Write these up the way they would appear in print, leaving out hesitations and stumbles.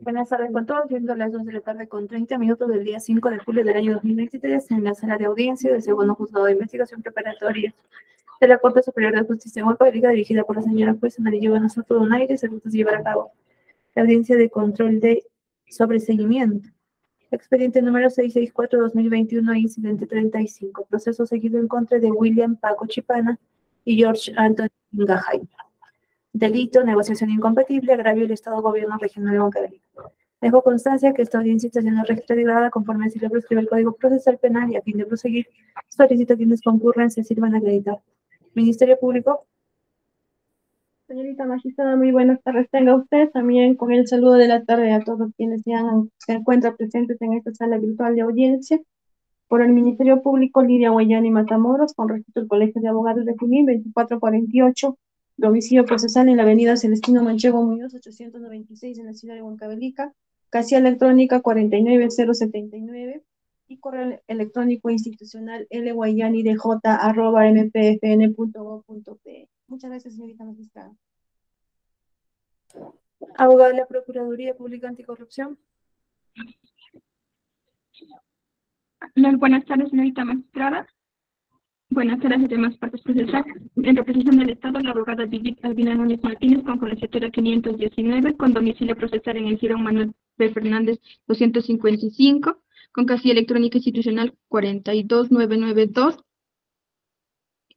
Buenas tardes con todos, siendo las 2 de la tarde con 30 minutos del día 5 de julio del año 2023 en la sala de audiencia del segundo juzgado de investigación preparatoria de la Corte Superior de Justicia en Huancavelica, dirigida por la señora juez Amarillo Soto Donaire. Se gusta llevar a cabo la audiencia de control de sobreseguimiento. Expediente número 664-2021, incidente 35. Proceso seguido en contra de William Paco Chipana y George Anthony Ngajay. Delito, negociación incompatible, agravio del Estado Gobierno Regional de Huancavelica. Dejo constancia que esta audiencia está siendo registrada conforme así lo prescribe el Código Procesal Penal y a fin de proseguir, solicito a quienes concurren se sirvan a acreditar. Ministerio Público. Señorita magistrada, muy buenas tardes. Tenga usted también con el saludo de la tarde a todos quienes se encuentran presentes en esta sala virtual de audiencia. Por el Ministerio Público, Lidia Guayani Matamoros, con respecto al Colegio de Abogados de Junín, 2448, domicilio procesal en la avenida Celestino Manchego Muñoz, 896, en la ciudad de Huancavelica, casilla electrónica 49079 y correo electrónico institucional lguayanidj@mpfn.gov.pe. Muchas gracias, señorita magistrada. Abogado de la Procuraduría Pública Anticorrupción. Buenas tardes, señorita magistrada. Buenas tardes a demás partes procesales. En representación del Estado, la abogada Brigitte Albina Núñez Martínez, con conocitura 519, con domicilio procesal en el Girón Manuel B. Fernández 255, con casilla electrónica institucional 42992,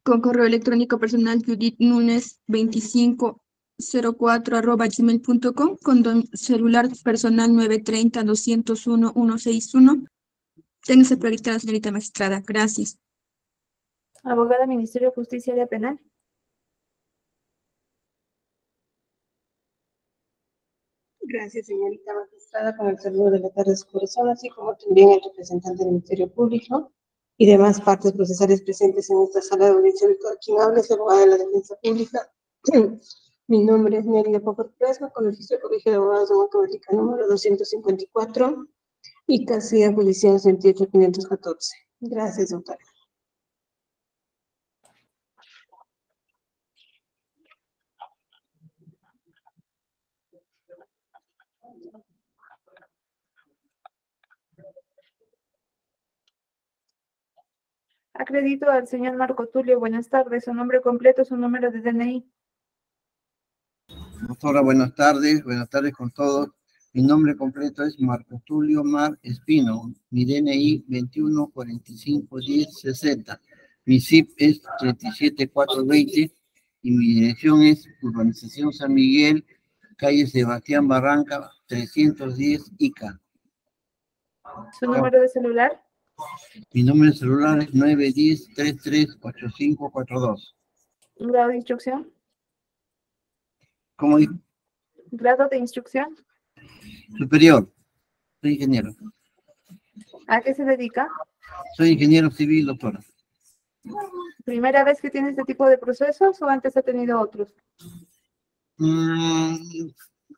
con correo electrónico personal Judith Núñez 2504@gmail.com, con celular personal 930-201-161. Téngase por dictada, señorita magistrada. Gracias. Abogada, Ministerio de Justicia y Penal. Gracias, señorita magistrada, con el saludo de la tarde de su corazón, así como también el representante del Ministerio Público y demás partes procesales presentes en esta sala de audiencia virtual. Quien habla es la abogada de la Defensa Pública. Mi nombre es Nelly de Popor Plasma, con el registro de Colegio de Abogados de Huancavelica número 254 y casilla judicial 28514. Gracias, doctora. Acredito al señor Marco Tulio. Buenas tardes. Su nombre completo, su número de DNI. Doctora, buenas tardes con todos. Mi nombre completo es Marco Tulio Mar Espino. Mi DNI 21451060. Mi CIP es 37420 y mi dirección es Urbanización San Miguel, calle Sebastián Barranca, 310 Ica. ¿Su número de celular? Mi número de celular es 910-338542. ¿Grado de instrucción? ¿Cómo dijo? ¿Grado de instrucción? Superior. Soy ingeniero. ¿A qué se dedica? Soy ingeniero civil, doctora. ¿Primera vez que tiene este tipo de procesos o antes ha tenido otros?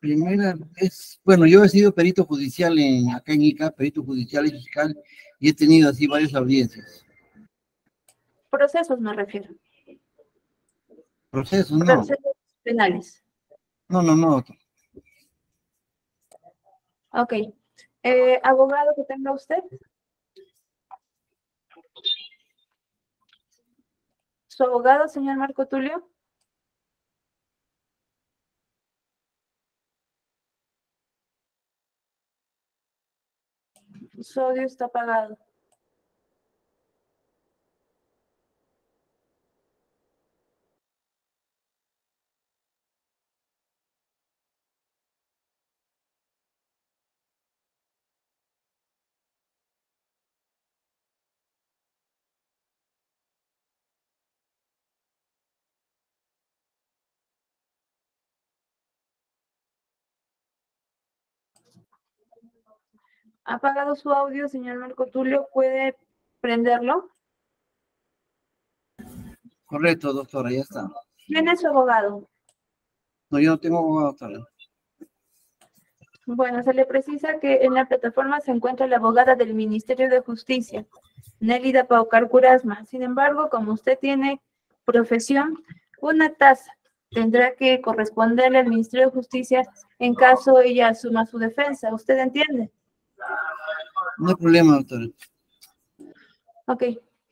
Primera vez, bueno, yo he sido perito judicial acá en Ica, perito judicial y fiscal, y he tenido así varias audiencias. Procesos me refiero. Procesos, no. Procesos penales. No, doctor. Ok. ¿Abogado que tenga usted? ¿Su abogado, señor Marco Tulio? Su audio está apagado. ¿Ha apagado su audio, señor Marco Tulio? ¿Puede prenderlo? Correcto, doctora, ya está. ¿Quién es su abogado? No, yo no tengo abogado, doctora. Bueno, se le precisa que en la plataforma se encuentra la abogada del Ministerio de Justicia, Nélida Paucar Curasma. Sin embargo, como usted tiene profesión, una tasa tendrá que corresponderle al Ministerio de Justicia en caso ella asuma su defensa. ¿Usted entiende? No hay problema, doctora. Ok,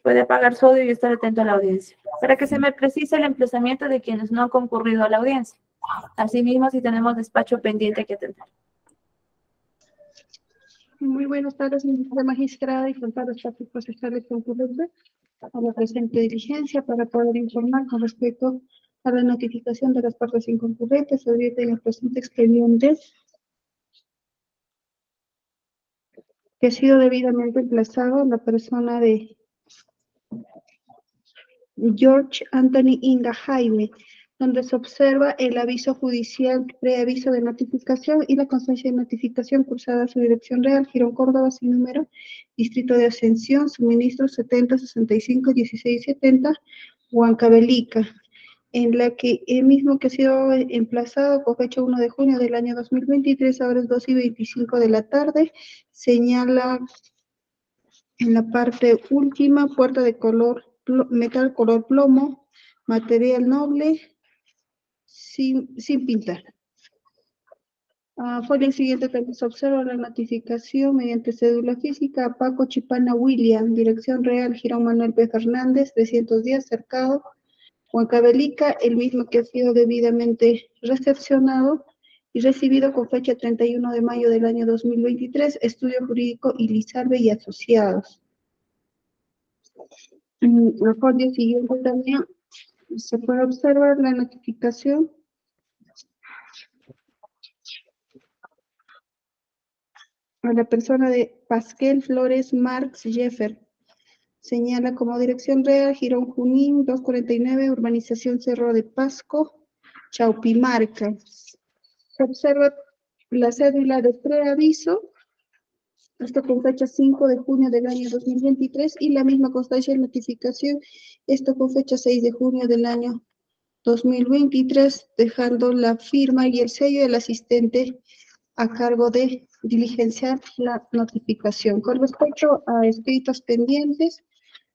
puede apagar su audio y estar atento a la audiencia. Para que se me precise el emplazamiento de quienes no han concurrido a la audiencia. Asimismo, si tenemos despacho pendiente que atender. Muy buenas tardes, señora magistrada y contados partes procesales concurrentes a la presente diligencia para poder informar con respecto a la notificación de las partes inconcurrentes. Se advierte en el presente expediente que ha sido debidamente emplazado en la persona de George Anthony Inga Jaime, donde se observa el aviso judicial, preaviso de notificación y la constancia de notificación cursada a su dirección real, Girón Córdoba, sin número, Distrito de Ascensión, suministro 70651670, Huancavelica, en la que el mismo que ha sido emplazado con fecha 1 de junio del año 2023, a horas 2:25 de la tarde, señala en la parte última, puerta de color metal color plomo, material noble, sin pintar. Folio siguiente también se observa la notificación mediante cédula física, Paco Chipana William, dirección real, Girón Manuel P. Fernández, 310, cercado, Huancavelica, el mismo que ha sido debidamente recepcionado y recibido con fecha 31 de mayo del año 2023, Estudio Jurídico Ilizarbe y Asociados. El folio siguiente también se puede observar la notificación a la persona de Pasquel Flores Marx Jeffer. Señala como dirección real Girón Junín 249, urbanización Cerro de Pasco, Chaupimarca. Se observa la cédula de preaviso, esto con fecha 5 de junio del año 2023, y la misma constancia de notificación, esto con fecha 6 de junio del año 2023, dejando la firma y el sello del asistente a cargo de diligenciar la notificación. Con respecto a escritos pendientes,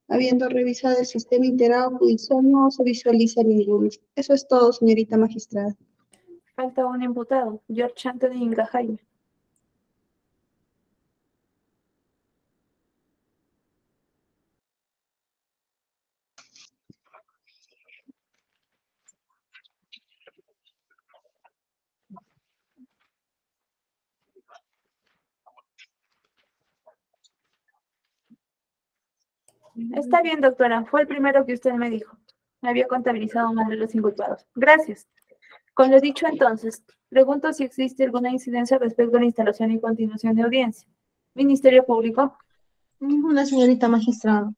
habiendo revisado el sistema integrado judicial, no se visualiza ninguno. Eso es todo, señorita magistrada. Falta un imputado, George Anthony Inga Jaime. Está bien, doctora. Fue el primero que usted me dijo. Me había contabilizado mal de los imputados. Gracias. Con lo dicho entonces, pregunto si existe alguna incidencia respecto a la instalación y continuación de audiencia. Ministerio Público. Ninguna, señorita magistrada.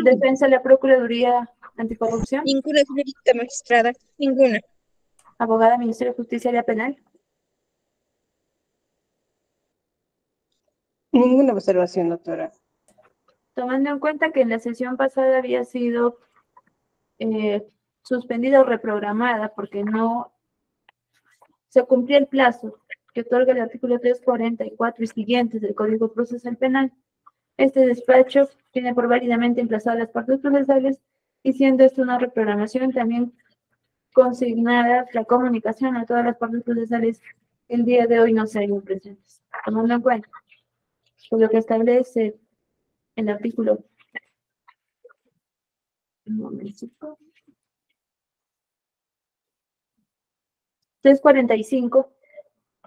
Defensa de la Procuraduría Anticorrupción. Ninguna, señorita magistrada. Ninguna. Abogada, Ministerio de Justicia y Área Penal. Ninguna observación, doctora. Tomando en cuenta que en la sesión pasada había sido suspendida o reprogramada porque no se cumplía el plazo que otorga el artículo 344 y siguientes del Código Procesal Penal, este despacho tiene por válidamente emplazadas las partes procesales y siendo esto una reprogramación también consignada la comunicación a todas las partes procesales el día de hoy no se hayan presentes. Tomando en cuenta lo que establece el artículo 345,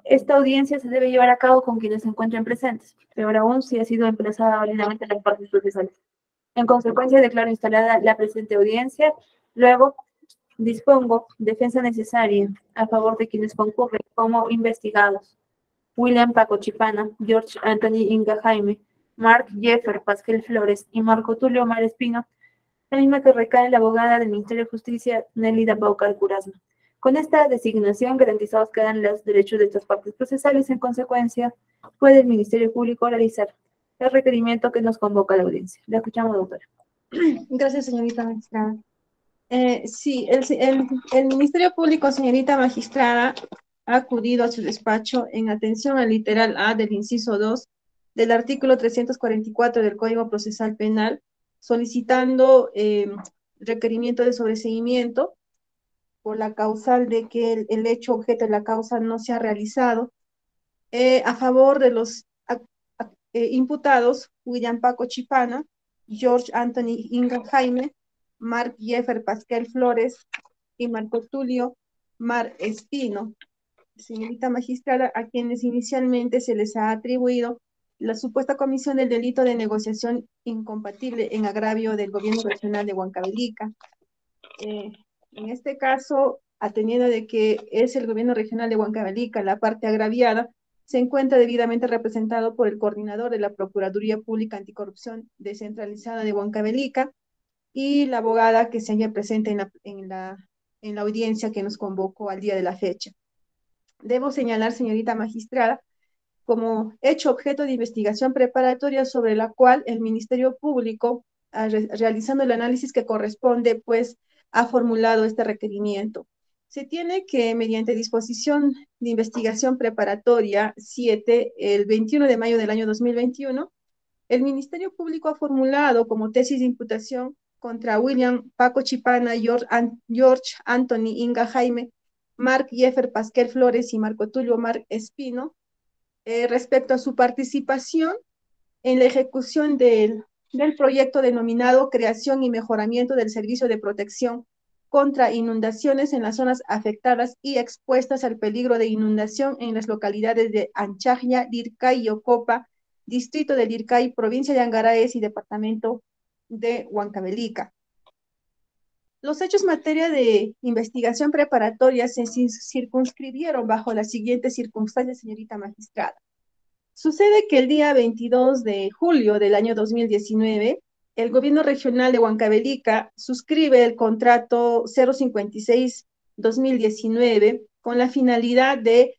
esta audiencia se debe llevar a cabo con quienes se encuentren presentes, peor aún si ha sido emplazada válidamente las partes procesales. En consecuencia, declaro instalada la presente audiencia. Luego, dispongo defensa necesaria a favor de quienes concurren como investigados. William Paco Chipana, George Anthony Inga Jaime, Mark Jeffer Pasquel Flores y Marco Tulio Omar Espino, la misma que recae en la abogada del Ministerio de Justicia, Nelida Baucar Curazno. Con esta designación garantizados quedan los derechos de estas partes procesales. En consecuencia, puede el Ministerio Público realizar el requerimiento que nos convoca a la audiencia. La escuchamos, doctora. Gracias, señorita magistrada. Sí, el Ministerio Público, señorita magistrada, ha acudido a su despacho en atención al literal A del inciso 2 del artículo 344 del Código Procesal Penal, solicitando requerimiento de sobreseimiento por la causal de que el hecho objeto de la causa no se ha realizado, a favor de los imputados William Paco Chipana, George Anthony Inga Jaime, Mark Jeffer Pascal Flores y Marco Tulio Mar Espino. Señorita magistrada, a quienes inicialmente se les ha atribuido la supuesta comisión del delito de negociación incompatible en agravio del gobierno regional de Huancavelica. En este caso, atendiendo de que es el gobierno regional de Huancavelica la parte agraviada, se encuentra debidamente representado por el coordinador de la Procuraduría Pública Anticorrupción Descentralizada de Huancavelica y la abogada que se halla presente en la audiencia que nos convocó al día de la fecha. Debo señalar, señorita magistrada, como hecho objeto de investigación preparatoria sobre la cual el Ministerio Público, realizando el análisis que corresponde, pues ha formulado este requerimiento. Se tiene que, mediante disposición de investigación preparatoria 7, el 21 de mayo del año 2021, el Ministerio Público ha formulado como tesis de imputación contra William Paco Chipana, George Anthony Inga Jaime, Mark Jeffer Pascal Flores y Marco Tulio Mar Espino, respecto a su participación en la ejecución del proyecto denominado Creación y Mejoramiento del Servicio de Protección contra Inundaciones en las zonas afectadas y expuestas al peligro de inundación en las localidades de Anchaglia, Lircay y Ocopa, distrito de Lircay, provincia de Angaraes y departamento de Huancavelica. Los hechos materia de investigación preparatoria se circunscribieron bajo las siguientes circunstancias, señorita magistrada. Sucede que el día 22 de julio del año 2019, el gobierno regional de Huancavelica suscribe el contrato 056-2019 con la finalidad de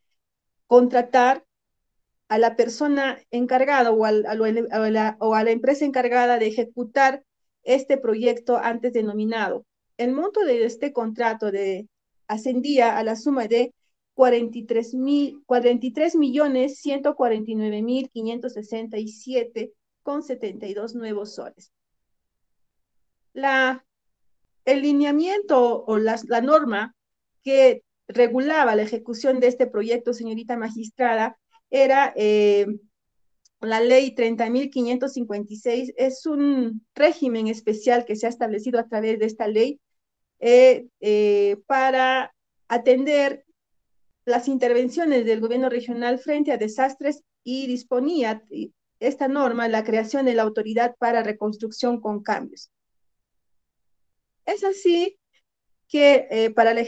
contratar a la persona encargada o a la empresa encargada de ejecutar este proyecto antes denominado. El monto de este contrato ascendía a la suma de 43.149.567,72 nuevos soles. El lineamiento o la norma que regulaba la ejecución de este proyecto, señorita magistrada, era la ley 30.556, es un régimen especial que se ha establecido a través de esta ley para atender las intervenciones del gobierno regional frente a desastres y disponía esta norma la creación de la autoridad para reconstrucción con cambios. Es así que para el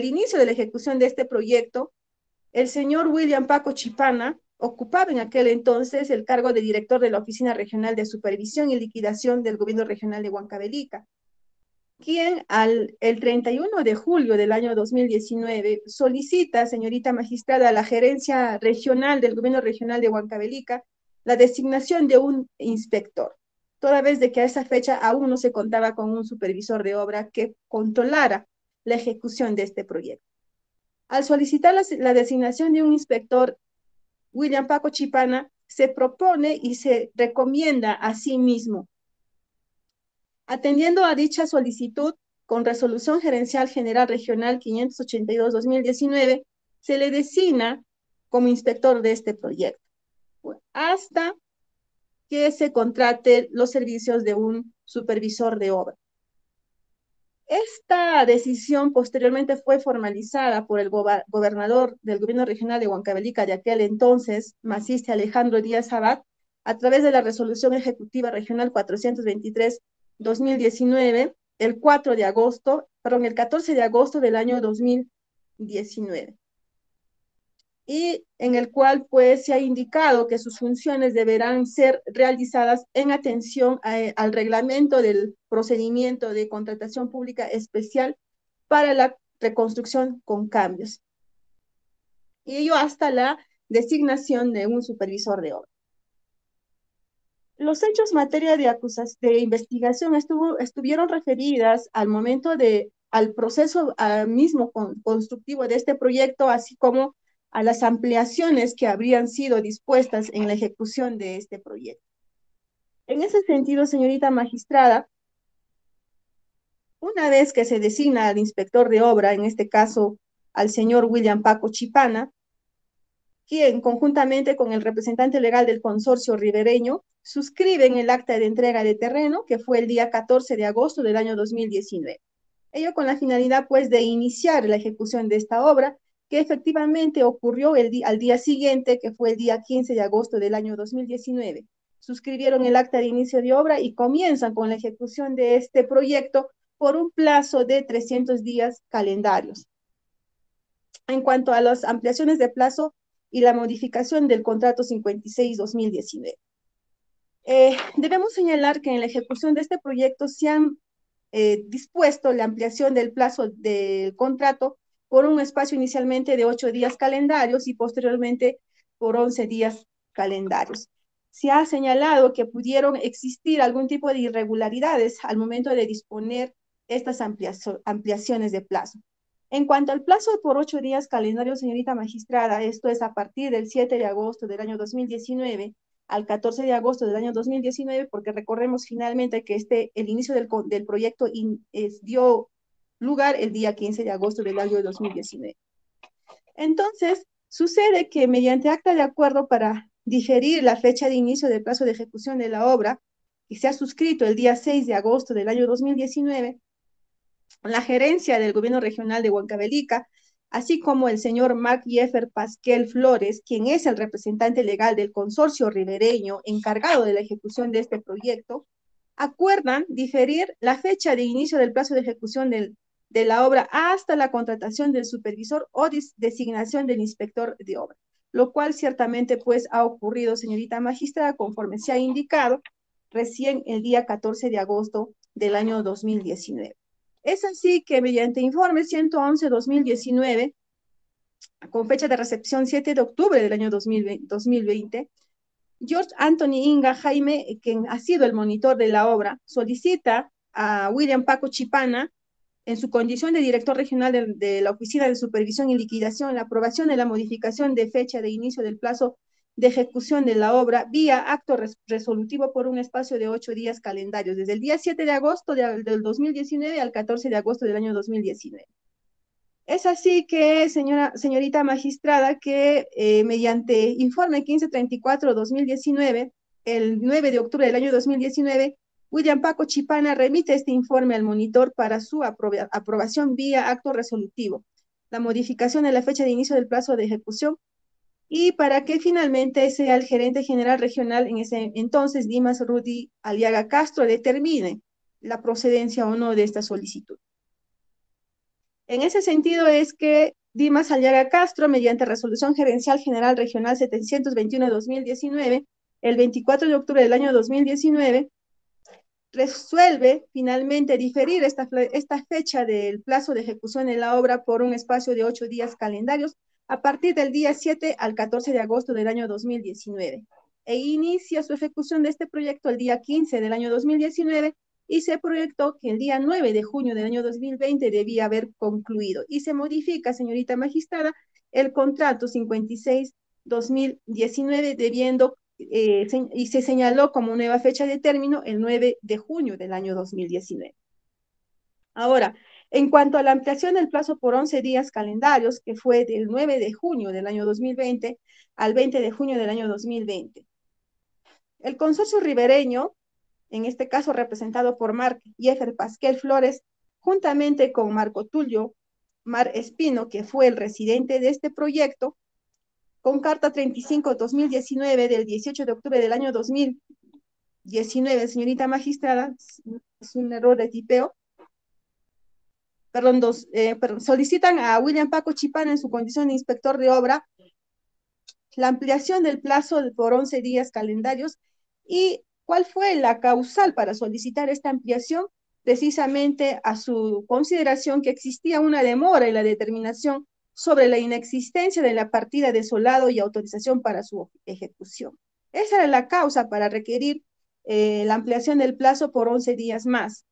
inicio de la ejecución de este proyecto, el señor William Paco Chipana ocupaba en aquel entonces el cargo de director de la Oficina Regional de Supervisión y Liquidación del Gobierno Regional de Huancavelica, quien el 31 de julio del año 2019 solicita, señorita magistrada, a la gerencia regional del Gobierno Regional de Huancavelica la designación de un inspector, toda vez de que a esa fecha aún no se contaba con un supervisor de obra que controlara la ejecución de este proyecto. Al solicitar la designación de un inspector, William Paco Chipana se propone y se recomienda a sí mismo. Atendiendo a dicha solicitud, con Resolución Gerencial General Regional 582-2019, se le designa como inspector de este proyecto, hasta que se contrate los servicios de un supervisor de obra. Esta decisión posteriormente fue formalizada por el gobernador del gobierno regional de Huancavelica de aquel entonces, Maciste Alejandro Díaz Abad, a través de la Resolución Ejecutiva Regional 423-2019, el 14 de agosto del año 2019. Y en el cual pues se ha indicado que sus funciones deberán ser realizadas en atención al reglamento del procedimiento de contratación pública especial para la reconstrucción con cambios. Y ello hasta la designación de un supervisor de obra. Los hechos materia de investigación estuvieron referidas al momento al proceso mismo constructivo de este proyecto, así como a las ampliaciones que habrían sido dispuestas en la ejecución de este proyecto. En ese sentido, señorita magistrada, Una vez que se designa al inspector de obra, en este caso al señor William Paco Chipana, quien conjuntamente con el representante legal del consorcio ribereño suscriben el acta de entrega de terreno, que fue el día 14 de agosto del año 2019. Ello con la finalidad, pues, de iniciar la ejecución de esta obra, que efectivamente ocurrió al día siguiente, que fue el día 15 de agosto del año 2019. Suscribieron el acta de inicio de obra y comienzan con la ejecución de este proyecto por un plazo de 300 días calendarios. En cuanto a las ampliaciones de plazo y la modificación del contrato 56-2019. Debemos señalar que en la ejecución de este proyecto se han dispuesto la ampliación del plazo del contrato por un espacio inicialmente de 8 días calendarios y posteriormente por 11 días calendarios. Se ha señalado que pudieron existir algún tipo de irregularidades al momento de disponer estas ampliaciones de plazo. En cuanto al plazo por 8 días calendarios, señorita magistrada, esto es a partir del 7 de agosto del año 2019, al 14 de agosto del año 2019, porque recordemos finalmente que el inicio del proyecto dio lugar el día 15 de agosto del año 2019. Entonces, sucede que mediante acta de acuerdo para diferir la fecha de inicio del plazo de ejecución de la obra, que se ha suscrito el día 6 de agosto del año 2019, la gerencia del gobierno regional de Huancavelica, así como el señor Marc Jeffer Pasquel Flores, quien es el representante legal del consorcio ribereño encargado de la ejecución de este proyecto, acuerdan diferir la fecha de inicio del plazo de ejecución de la obra hasta la contratación del supervisor o designación del inspector de obra, lo cual ciertamente pues ha ocurrido, señorita magistrada, conforme se ha indicado recién el día 14 de agosto del año 2019. Es así que mediante informe 111-2019, con fecha de recepción 7 de octubre del año 2020, George Anthony Inga Jaime, quien ha sido el monitor de la obra, solicita a William Paco Chipana, en su condición de director regional de la Oficina de Supervisión y Liquidación, la aprobación de la modificación de fecha de inicio del plazo de ejecución de la obra vía acto resolutivo por un espacio de 8 días calendarios, desde el día 7 de agosto del 2019 al 14 de agosto del año 2019. Es así que, señorita magistrada, que mediante informe 1534-2019, el 9 de octubre del año 2019, William Paco Chipana remite este informe al monitor para su aprobación vía acto resolutivo, la modificación de la fecha de inicio del plazo de ejecución y para que finalmente sea el gerente general regional en ese entonces, Dimas Rudy Aliaga Castro, determine la procedencia o no de esta solicitud. En ese sentido es que Dimas Aliaga Castro, mediante resolución gerencial general regional 721-2019, el 24 de octubre del año 2019, resuelve finalmente diferir esta fecha del plazo de ejecución de la obra por un espacio de 8 días calendarios a partir del día 7 al 14 de agosto del año 2019 e inicia su ejecución de este proyecto el día 15 del año 2019 y se proyectó que el día 9 de junio del año 2020 debía haber concluido y se modifica, señorita magistrada, el contrato 56-2019 debiendo y se señaló como nueva fecha de término el 9 de junio del año 2019. Ahora, en cuanto a la ampliación del plazo por 11 días calendarios, que fue del 9 de junio del año 2020 al 20 de junio del año 2020, el consorcio ribereño, en este caso representado por Marc Jeffer Pasquel Flores, juntamente con Marco Tulio Mar Espino, que fue el residente de este proyecto, con carta 35-2019 del 18 de octubre del año 2019, señorita magistrada, es un error de tipeo, solicitan a William Paco Chipana en su condición de inspector de obra la ampliación del plazo por 11 días calendarios. ¿Y cuál fue la causal para solicitar esta ampliación? Precisamente a su consideración que existía una demora en la determinación sobre la inexistencia de la partida de solado y autorización para su ejecución. Esa era la causa para requerir la ampliación del plazo por 11 días más.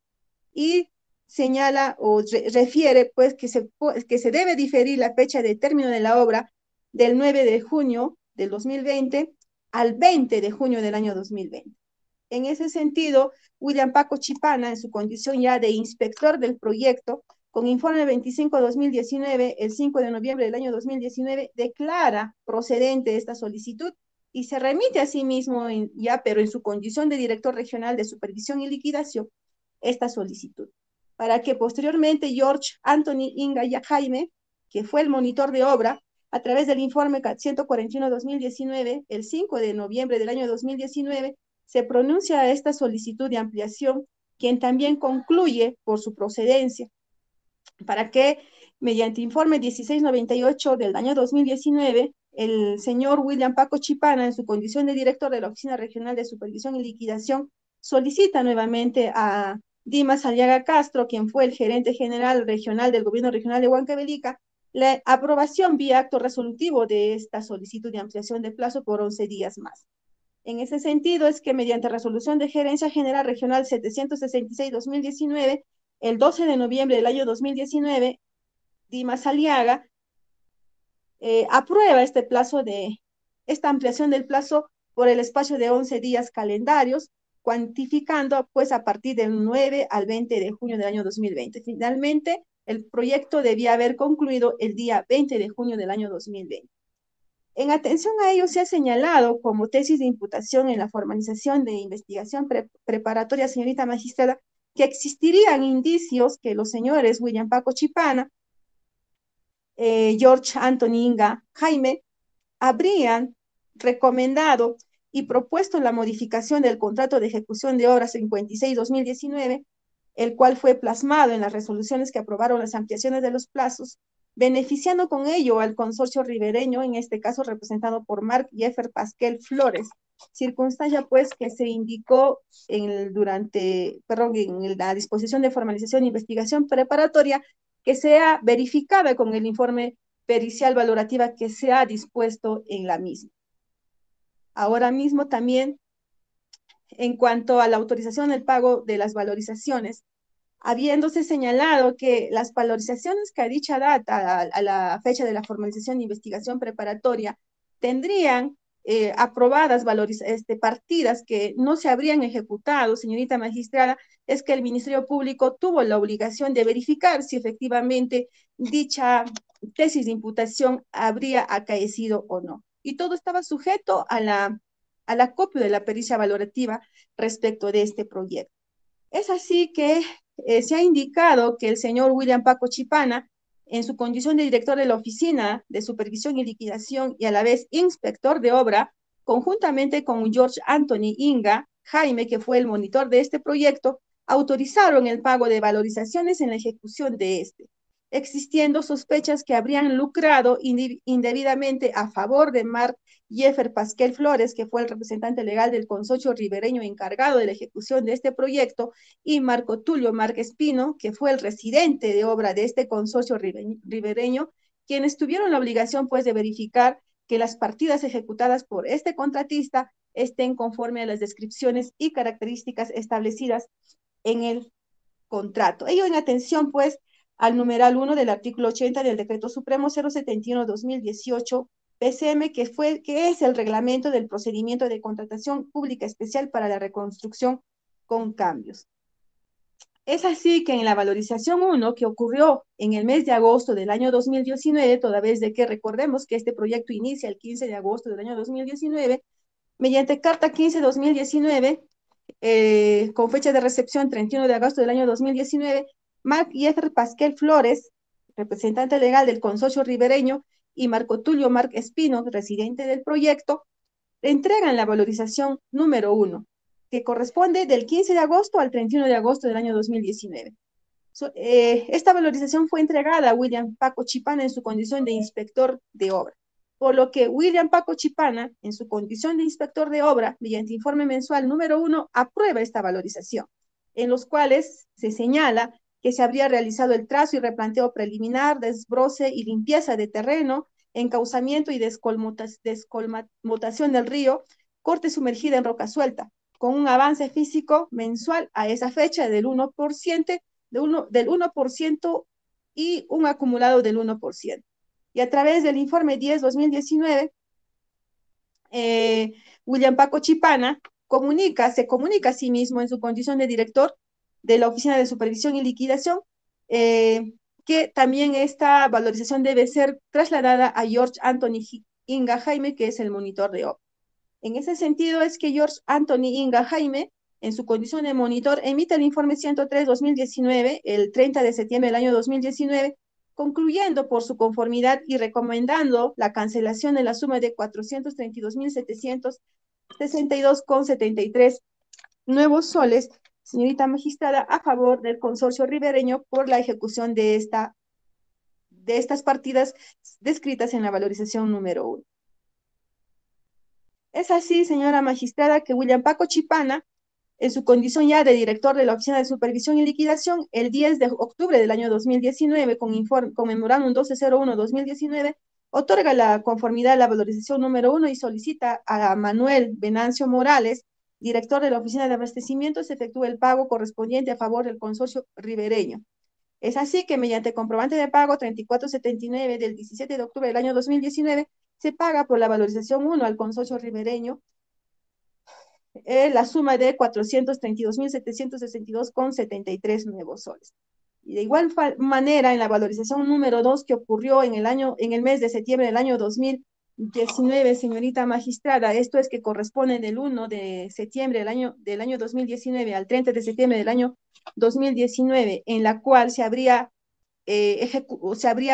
Y señala o refiere pues que se debe diferir la fecha de término de la obra del 9 de junio del 2020 al 20 de junio del año 2020. En ese sentido, William Paco Chipana, en su condición ya de inspector del proyecto, con informe 25-2019, el 5 de noviembre del año 2019, declara procedente esta solicitud y se remite a sí mismo, ya, pero en su condición de director regional de supervisión y liquidación, esta solicitud, para que posteriormente George Anthony Inga Jaime, que fue el monitor de obra, a través del informe 141-2019, el 5 de noviembre del año 2019, se pronuncia esta solicitud de ampliación, quien también concluye por su procedencia, para que, mediante informe 1698 del año 2019, el señor William Paco Chipana, en su condición de director de la Oficina Regional de Supervisión y Liquidación, solicita nuevamente a Dimas Aliaga Castro, quien fue el gerente general regional del Gobierno Regional de Huancavelica, la aprobación vía acto resolutivo de esta solicitud de ampliación de plazo por 11 días más. En ese sentido es que mediante resolución de Gerencia General Regional 766-2019, el 12 de noviembre del año 2019, Dimas Aliaga aprueba esta ampliación del plazo por el espacio de 11 días calendarios, cuantificando pues a partir del 9 al 20 de junio del año 2020. Finalmente, el proyecto debía haber concluido el día 20 de junio del año 2020. En atención a ello, se ha señalado como tesis de imputación en la formalización de investigación preparatoria, señorita magistrada, que existirían indicios que los señores William Paco Chipana, George Anthony Inga Jaime, habrían recomendado y propuesto la modificación del contrato de ejecución de obras 56-2019, el cual fue plasmado en las resoluciones que aprobaron las ampliaciones de los plazos, beneficiando con ello al consorcio ribereño, en este caso representado por Marc Jeffer Pasquel Flores, circunstancia pues que se indicó en la disposición de formalización e investigación preparatoria, que sea verificada con el informe pericial valorativa que se ha dispuesto en la misma. Ahora mismo también, en cuanto a la autorización del pago de las valorizaciones, habiéndose señalado que las valorizaciones que a dicha data, a la fecha de la formalización de investigación preparatoria, tendrían aprobadas partidas que no se habrían ejecutado, señorita magistrada, es que el Ministerio Público tuvo la obligación de verificar si efectivamente dicha tesis de imputación habría acaecido o no. Y todo estaba sujeto al acopio de la pericia valorativa respecto de este proyecto. Es así que se ha indicado que el señor William Paco Chipana, en su condición de director de la Oficina de Supervisión y Liquidación y a la vez inspector de obra, conjuntamente con George Anthony Inga Jaime, que fue el monitor de este proyecto, autorizaron el pago de valorizaciones en la ejecución de este, existiendo sospechas que habrían lucrado indebidamente a favor de Marc Jeffer Pasquel Flores, que fue el representante legal del consorcio ribereño encargado de la ejecución de este proyecto, y Marco Tulio Marc Espino, que fue el residente de obra de este consorcio ribereño, quienes tuvieron la obligación pues de verificar que las partidas ejecutadas por este contratista estén conforme a las descripciones y características establecidas en el contrato. Ello en atención pues al numeral 1 del artículo 80 del Decreto Supremo 071-2018 PCM, que es el reglamento del procedimiento de contratación pública especial para la reconstrucción con cambios. Es así que en la valorización 1, que ocurrió en el mes de agosto del año 2019, toda vez de que recordemos que este proyecto inicia el 15 de agosto del año 2019, mediante carta 15-2019, con fecha de recepción 31 de agosto del año 2019, Marc Jeffer Pasquel Flores, representante legal del consorcio ribereño, y Marco Tulio Marc Espino, residente del proyecto, entregan la valorización número 1, que corresponde del 15 de agosto al 31 de agosto del año 2019. Esta valorización fue entregada a William Paco Chipana en su condición de inspector de obra, por lo que William Paco Chipana, en su condición de inspector de obra, mediante informe mensual número 1, aprueba esta valorización, en los cuales se señala que se habría realizado el trazo y replanteo preliminar, desbroce y limpieza de terreno, encauzamiento y descolmatación del río, corte sumergida en roca suelta, con un avance físico mensual a esa fecha del 1%, del 1% y un acumulado del 1%. Y a través del informe 10-2019, William Paco Chipana se comunica a sí mismo en su condición de director de la Oficina de Supervisión y Liquidación, que también esta valorización debe ser trasladada a George Anthony Inga Jaime, que es el monitor de obra. En ese sentido es que George Anthony Inga Jaime, en su condición de monitor, emite el informe 103-2019, el 30 de septiembre del año 2019, concluyendo por su conformidad y recomendando la cancelación de la suma de 432.762,73 nuevos soles, señorita magistrada, a favor del consorcio ribereño por la ejecución de estas partidas descritas en la valorización número 1. Es así, señora magistrada, que William Paco Chipana, en su condición ya de director de la Oficina de Supervisión y Liquidación, el 10 de octubre del año 2019, con memorándum 1201-2019, otorga la conformidad a la valorización número 1 y solicita a Manuel Venancio Morales, director de la Oficina de Abastecimiento, se efectúe el pago correspondiente a favor del consorcio ribereño. Es así que mediante comprobante de pago 3479 del 17 de octubre del año 2019, se paga por la valorización 1 al consorcio ribereño la suma de 432.762,73 nuevos soles. Y de igual manera, en la valorización número 2 que ocurrió en el mes de septiembre del año 2019, señorita magistrada, esto es que corresponde del 1 de septiembre del año 2019 al 30 de septiembre del año 2019, en la cual se habría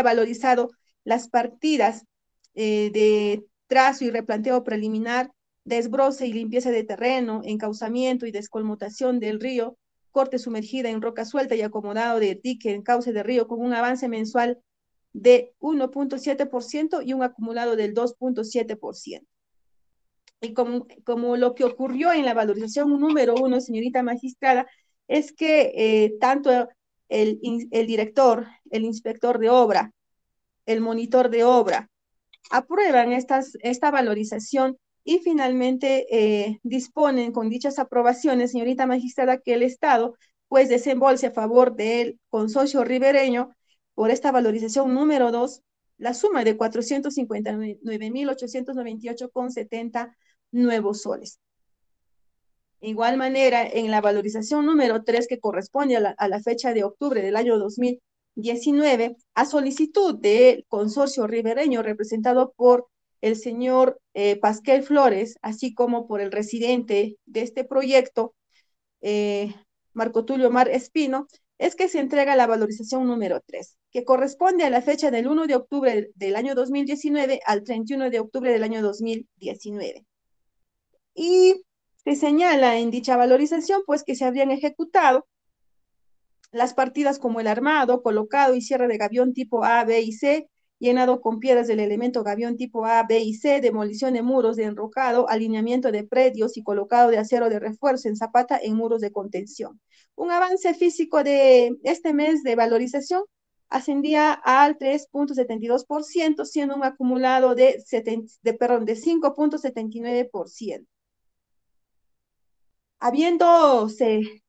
valorizado las partidas de trazo y replanteo preliminar, desbroce y limpieza de terreno, encauzamiento y descolmutación del río, corte sumergida en roca suelta y acomodado de dique en cauce de río con un avance mensual de 1.7% y un acumulado del 2.7%. Y como lo que ocurrió en la valorización número 1, señorita magistrada, es que tanto el director, el inspector de obra, el monitor de obra, aprueban esta valorización y finalmente disponen con dichas aprobaciones, señorita magistrada, que el Estado pues desembolse a favor del consorcio ribereño por esta valorización número 2 la suma de 459.898,70 nuevos soles. De igual manera, en la valorización número 3, que corresponde a la fecha de octubre del año 2019, a solicitud del consorcio ribereño representado por el señor Pasquel Flores, así como por el residente de este proyecto, Marco Tulio Mar Espino, es que se entrega la valorización número 3, que corresponde a la fecha del 1 de octubre del año 2019 al 31 de octubre del año 2019. Y se señala en dicha valorización, pues, que se habrían ejecutado las partidas como el armado, colocado y cierre de gavión tipo A, B y C, llenado con piedras del elemento gavión tipo A, B y C, demolición de muros de enrocado, alineamiento de predios y colocado de acero de refuerzo en zapata en muros de contención. Un avance físico de este mes de valorización ascendía al 3.72%, siendo un acumulado de 5.79%. Habiéndose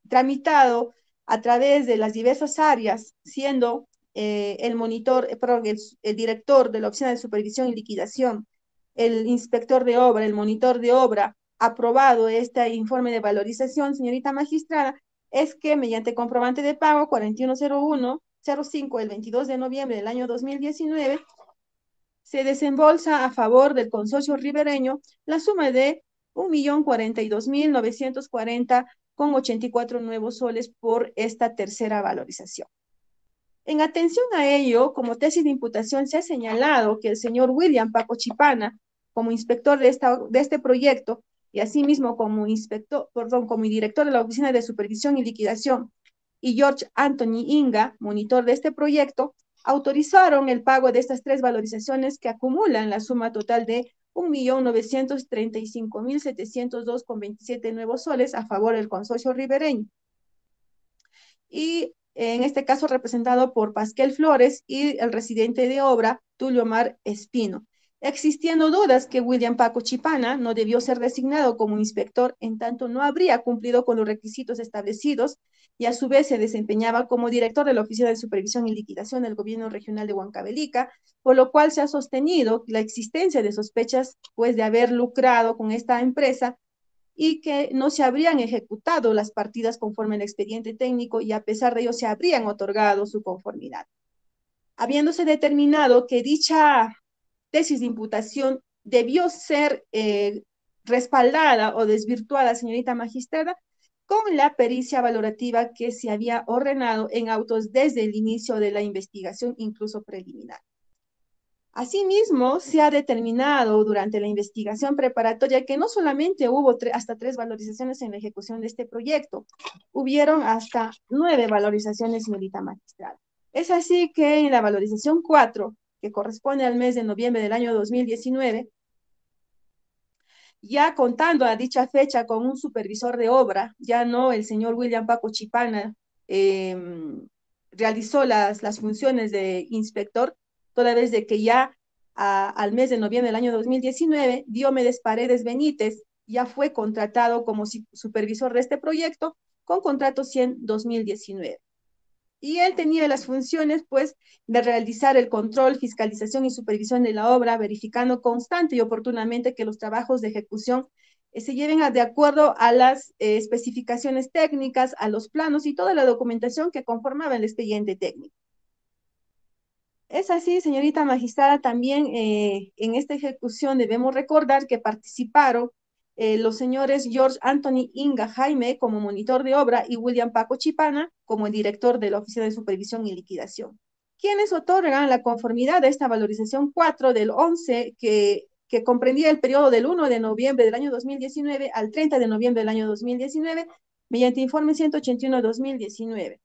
tramitado a través de las diversas áreas, siendo el director de la Oficina de Supervisión y Liquidación, el inspector de obra, el monitor de obra, aprobado este informe de valorización, señorita magistrada, es que mediante comprobante de pago 4101-05 el 22 de noviembre del año 2019, se desembolsa a favor del consorcio ribereño la suma de 1.042.940,84 nuevos soles por esta tercera valorización. En atención a ello, como tesis de imputación se ha señalado que el señor William Paco Chipana, como inspector de este proyecto, y asimismo como director de la Oficina de Supervisión y Liquidación, y George Anthony Inga, monitor de este proyecto, autorizaron el pago de estas tres valorizaciones que acumulan la suma total de 1.935.702,27 nuevos soles a favor del consorcio ribereño. Y en este caso representado por Pasquel Flores y el residente de obra, Tulio Mar Espino. Existiendo dudas que William Paco Chipana no debió ser designado como inspector, en tanto no habría cumplido con los requisitos establecidos y a su vez se desempeñaba como director de la Oficina de Supervisión y Liquidación del Gobierno Regional de Huancavelica, por lo cual se ha sostenido la existencia de sospechas, pues, de haber lucrado con esta empresa y que no se habrían ejecutado las partidas conforme al expediente técnico y a pesar de ello se habrían otorgado su conformidad. Habiéndose determinado que dicha tesis de imputación debió ser respaldada o desvirtuada, señorita magistrada, con la pericia valorativa que se había ordenado en autos desde el inicio de la investigación, incluso preliminar. Asimismo, se ha determinado durante la investigación preparatoria que no solamente hubo hasta 3 valorizaciones en la ejecución de este proyecto, hubieron hasta 9 valorizaciones, señorita magistrada. Es así que en la valorización 4, que corresponde al mes de noviembre del año 2019, ya contando a dicha fecha con un supervisor de obra, ya no el señor William Paco Chipana realizó las funciones de inspector, toda vez de que ya al mes de noviembre del año 2019, Diomedes Paredes Benítez ya fue contratado como supervisor de este proyecto con contrato 100-2019. Y él tenía las funciones, pues, de realizar el control, fiscalización y supervisión de la obra, verificando constante y oportunamente que los trabajos de ejecución se lleven de acuerdo a las especificaciones técnicas, a los planos y toda la documentación que conformaba el expediente técnico. Es así, señorita magistrada, también en esta ejecución debemos recordar que participaron los señores George Anthony Inga Jaime como monitor de obra y William Paco Chipana como el director de la Oficina de Supervisión y Liquidación, quienes otorgan la conformidad a esta valorización 4 del 11 que comprendía el periodo del 1 de noviembre del año 2019 al 30 de noviembre del año 2019 mediante informe 181-2019.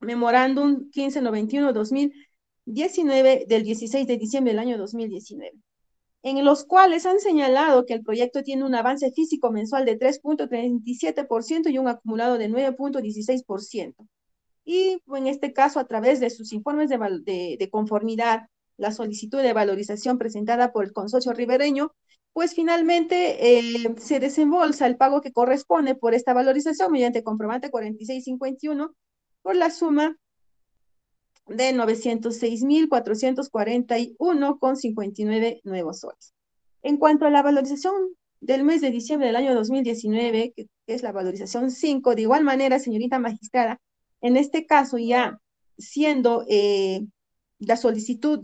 Memorándum 1591-2019 del 16 de diciembre del año 2019, en los cuales han señalado que el proyecto tiene un avance físico mensual de 3.37% y un acumulado de 9.16%. Y en este caso, a través de sus informes de conformidad, la solicitud de valorización presentada por el consorcio ribereño, pues finalmente se desembolsa el pago que corresponde por esta valorización mediante comprobante 4651 por la suma de 906.441,59 nuevos soles. En cuanto a la valorización del mes de diciembre del año 2019, que es la valorización 5, de igual manera, señorita magistrada, en este caso ya siendo la solicitud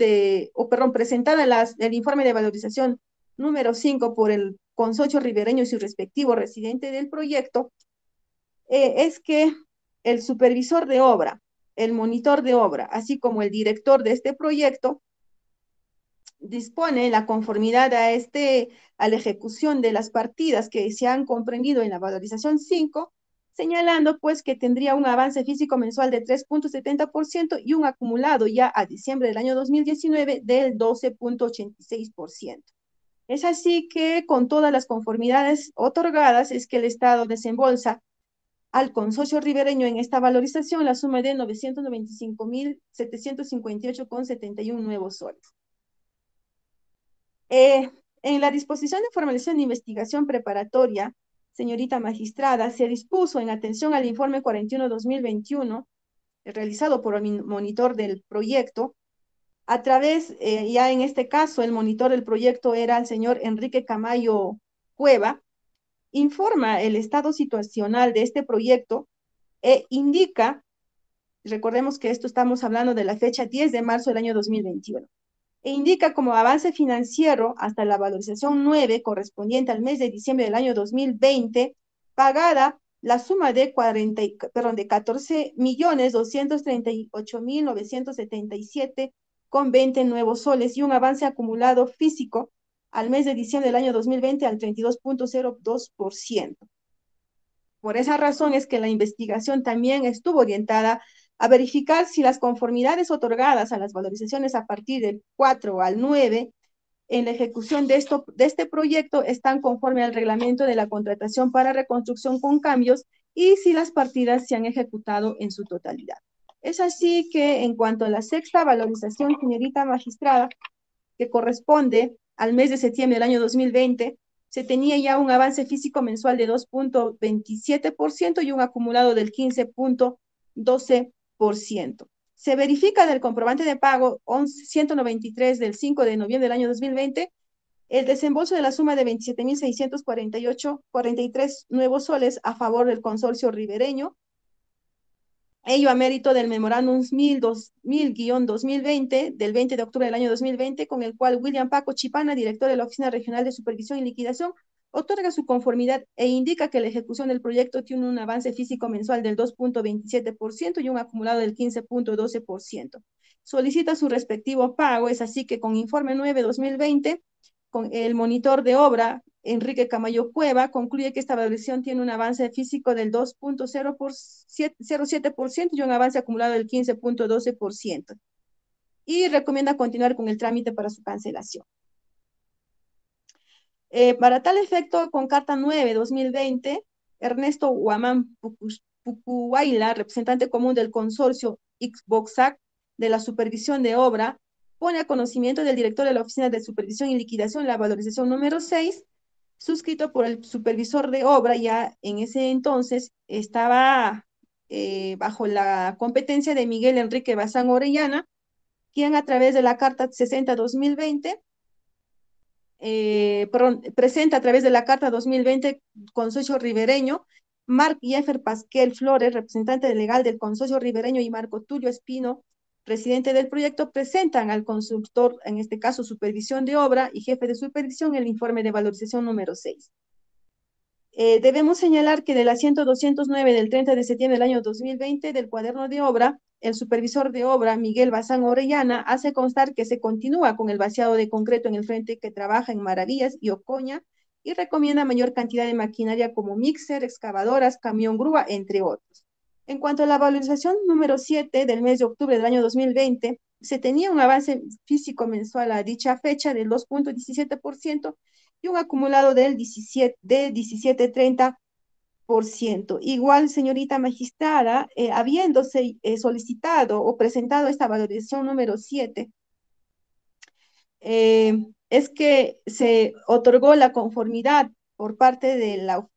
presentada el informe de valorización número 5 por el consorcio ribereño y su respectivo residente del proyecto, es que el supervisor de obra, el monitor de obra, así como el director de este proyecto, dispone la conformidad a la ejecución de las partidas que se han comprendido en la valorización 5, señalando pues que tendría un avance físico mensual de 3.70% y un acumulado ya a diciembre del año 2019 del 12.86%. Es así que con todas las conformidades otorgadas es que el Estado desembolsa al consorcio ribereño en esta valorización la suma de 995.758,71 nuevos soles. En la disposición de formalización de investigación preparatoria, señorita magistrada, se dispuso en atención al informe 41-2021, realizado por el monitor del proyecto, a través, ya en este caso, el monitor del proyecto era el señor Enrique Camayo Cueva, informa el estado situacional de este proyecto e indica, recordemos que esto estamos hablando de la fecha 10 de marzo del año 2021, e indica como avance financiero hasta la valorización 9 correspondiente al mes de diciembre del año 2020, pagada la suma de 14.238.977,20 nuevos soles y un avance acumulado físico al mes de diciembre del año 2020 al 32.02%. Por esa razón es que la investigación también estuvo orientada a verificar si las conformidades otorgadas a las valorizaciones a partir del 4 al 9 en la ejecución de este proyecto están conforme al reglamento de la contratación para reconstrucción con cambios y si las partidas se han ejecutado en su totalidad. Es así que en cuanto a la sexta valorización, señorita magistrada, que corresponde al mes de septiembre del año 2020, se tenía ya un avance físico mensual de 2.27% y un acumulado del 15.12%. Se verifica del comprobante de pago 193 del 5 de noviembre del año 2020 El desembolso de la suma de 27.643 nuevos soles a favor del consorcio ribereño, ello a mérito del memorándum 1000-2020 del 20 de octubre del año 2020, con el cual William Paco Chipana, director de la Oficina Regional de Supervisión y Liquidación, otorga su conformidad e indica que la ejecución del proyecto tiene un avance físico mensual del 2.27% y un acumulado del 15.12%. Solicita su respectivo pago, es así que con informe 9-2020, con el monitor de obra Enrique Camayo Cueva, concluye que esta valoración tiene un avance físico del 2.07% y un avance acumulado del 15.12%. Y recomienda continuar con el trámite para su cancelación. Para tal efecto, con carta 9-2020, Ernesto Huamán Pucuhuayla, representante común del consorcio Xboxac de la supervisión de obra, pone a conocimiento del director de la Oficina de Supervisión y Liquidación la valorización número 6, suscrito por el supervisor de obra. Ya en ese entonces estaba bajo la competencia de Miguel Enrique Bazán Orellana, quien a través de la carta 60-2020 presenta a través de la carta 2020 Consorcio Ribereño, Marc Jeffer Pasquel Flores, representante legal del Consorcio Ribereño, y Marco Tulio Espino, presidente del proyecto, presentan al consultor, en este caso supervisión de obra y jefe de supervisión, el informe de valorización número 6. Debemos señalar que del asiento 209 del 30 de septiembre del año 2020 del cuaderno de obra, el supervisor de obra, Miguel Bazán Orellana, hace constar que se continúa con el vaciado de concreto en el frente que trabaja en Maravillas y Ocoña y recomienda mayor cantidad de maquinaria como mixer, excavadoras, camión grúa, entre otros. En cuanto a la valorización número 7 del mes de octubre del año 2020, se tenía un avance físico mensual a dicha fecha del 2.17% y un acumulado del 17.30%. Igual, señorita magistrada, habiéndose solicitado o presentado esta valorización número 7, es que se otorgó la conformidad por parte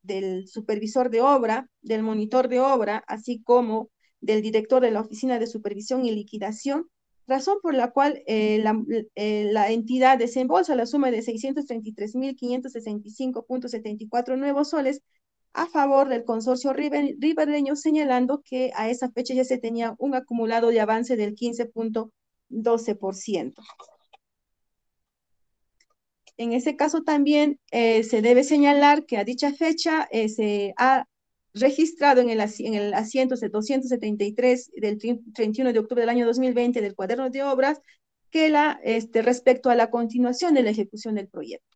del supervisor de obra, del monitor de obra, así como del director de la Oficina de Supervisión y Liquidación, razón por la cual la entidad desembolsa la suma de 633.565.74 nuevos soles a favor del consorcio ribereño, señalando que a esa fecha ya se tenía un acumulado de avance del 15.12%. En ese caso también se debe señalar que a dicha fecha se ha registrado en el asiento 273 del 31 de octubre del año 2020 del cuaderno de obras que respecto a la continuación de la ejecución del proyecto.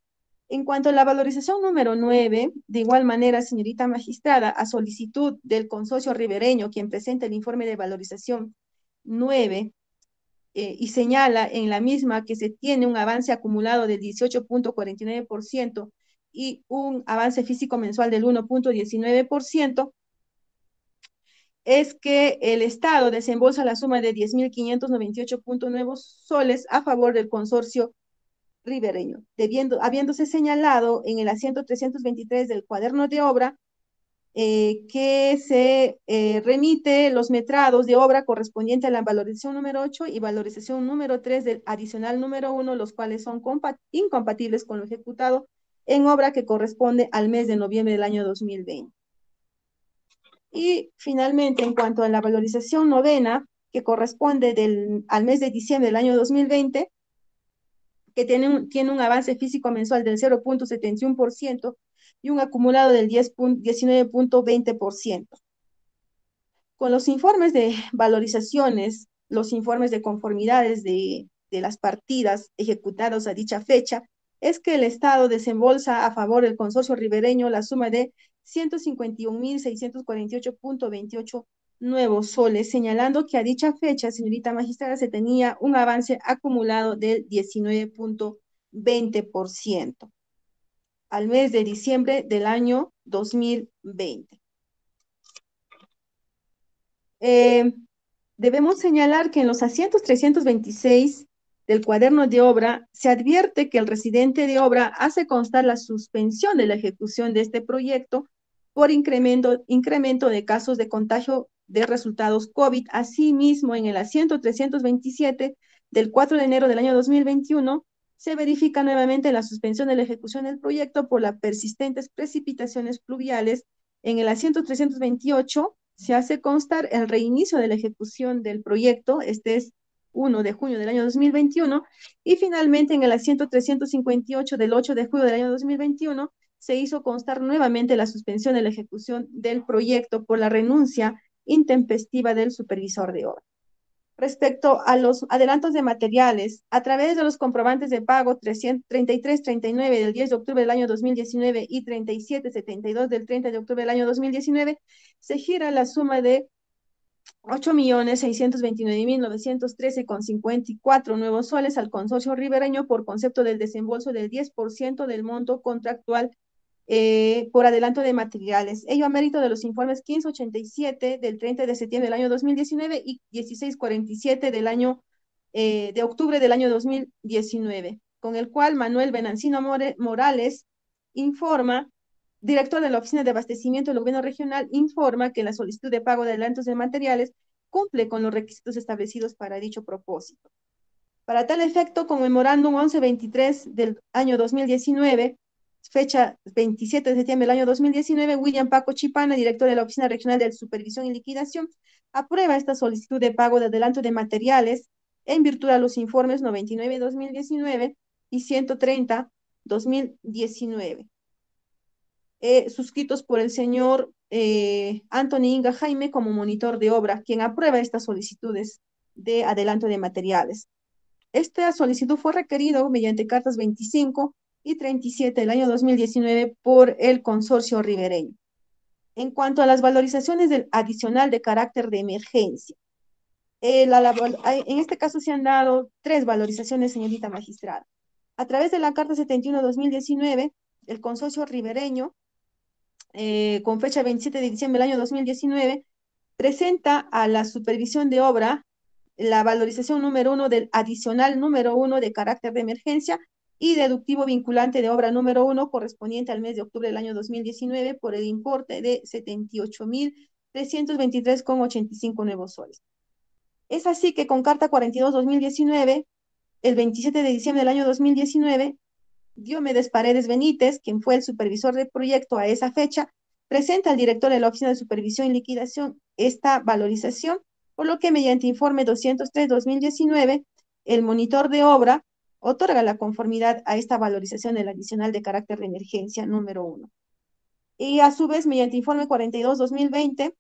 En cuanto a la valorización número 9, de igual manera, señorita magistrada, a solicitud del consorcio ribereño, quien presenta el informe de valorización 9, y señala en la misma que se tiene un avance acumulado del 18.49% y un avance físico mensual del 1.19%, es que el Estado desembolsa la suma de 10.598.9 soles a favor del consorcio ribereño, habiéndose señalado en el asiento 323 del cuaderno de obra que se remite los metrados de obra correspondiente a la valorización número 8 y valorización número 3 del adicional número 1, los cuales son incompatibles con lo ejecutado en obra que corresponde al mes de noviembre del año 2020. Y finalmente, en cuanto a la valorización novena, que corresponde al mes de diciembre del año 2020, que tiene un avance físico mensual del 0.71%, y un acumulado del 19.20%. Con los informes de valorizaciones, los informes de conformidades de las partidas ejecutadas a dicha fecha, es que el Estado desembolsa a favor del consorcio ribereño la suma de 151.648.28 nuevos soles, señalando que a dicha fecha, señorita magistrada, se tenía un avance acumulado del 19.20%. al mes de diciembre del año 2020. Debemos señalar que en los asientos 326 del cuaderno de obra se advierte que el residente de obra hace constar la suspensión de la ejecución de este proyecto por incremento de casos de contagio de resultados COVID. Asimismo, en el asiento 327 del 4 de enero del año 2021, se verifica nuevamente la suspensión de la ejecución del proyecto por las persistentes precipitaciones pluviales. En el asiento 328 se hace constar el reinicio de la ejecución del proyecto, este es 1 de junio del año 2021, y finalmente en el asiento 358 del 8 de julio del año 2021 se hizo constar nuevamente la suspensión de la ejecución del proyecto por la renuncia intempestiva del supervisor de obra. Respecto a los adelantos de materiales, a través de los comprobantes de pago 3339 del 10 de octubre del año 2019 y 3772 del 30 de octubre del año 2019, se gira la suma de 8.629.913,54 nuevos soles al consorcio ribereño por concepto del desembolso del 10% del monto contractual por adelanto de materiales. Ello a mérito de los informes 1587 del 30 de septiembre del año 2019 y 1647 del año de octubre del año 2019, con el cual Manuel Benancino Morales informa, director de la Oficina de Abastecimiento del Gobierno Regional, informa que la solicitud de pago de adelantos de materiales cumple con los requisitos establecidos para dicho propósito. Para tal efecto, con memorándum 1123 del año 2019, fecha 27 de septiembre del año 2019, William Paco Chipana, director de la Oficina Regional de Supervisión y Liquidación, aprueba esta solicitud de pago de adelanto de materiales en virtud de los informes 99-2019 y 130-2019, suscritos por el señor Anthony Inga Jaime como monitor de obra, quien aprueba estas solicitudes de adelanto de materiales. Esta solicitud fue requerido mediante cartas 25 y 37 del año 2019 por el consorcio ribereño. En cuanto a las valorizaciones del adicional de carácter de emergencia, en este caso se han dado 3 valorizaciones, señorita magistrada. A través de la carta 71-2019, el consorcio ribereño, con fecha 27 de diciembre del año 2019, presenta a la supervisión de obra la valorización número 1 del adicional número 1 de carácter de emergencia y deductivo vinculante de obra número 1 correspondiente al mes de octubre del año 2019 por el importe de 78.323,85 nuevos soles. Es así que con carta 42-2019, el 27 de diciembre del año 2019, Diomedes Paredes Benítez, quien fue el supervisor del proyecto a esa fecha, presenta al director de la Oficina de Supervisión y Liquidación esta valorización, por lo que mediante informe 203-2019, el monitor de obra otorga la conformidad a esta valorización del adicional de carácter de emergencia número 1. Y a su vez, mediante informe 42-2020,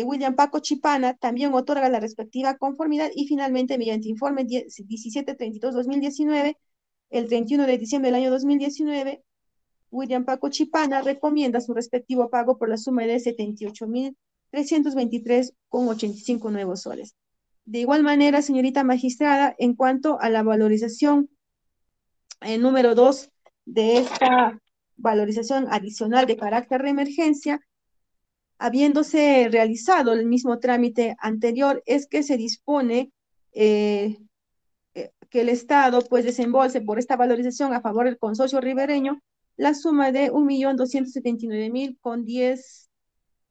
William Paco Chipana también otorga la respectiva conformidad y finalmente mediante informe 1732-2019, el 31 de diciembre del año 2019, William Paco Chipana recomienda su respectivo pago por la suma de 78.323,85 nuevos soles. De igual manera, señorita magistrada, en cuanto a la valorización número 2 de esta valorización adicional de carácter de emergencia, habiéndose realizado el mismo trámite anterior, es que se dispone que el Estado pues desembolse por esta valorización a favor del consorcio ribereño la suma de 1.279.000,10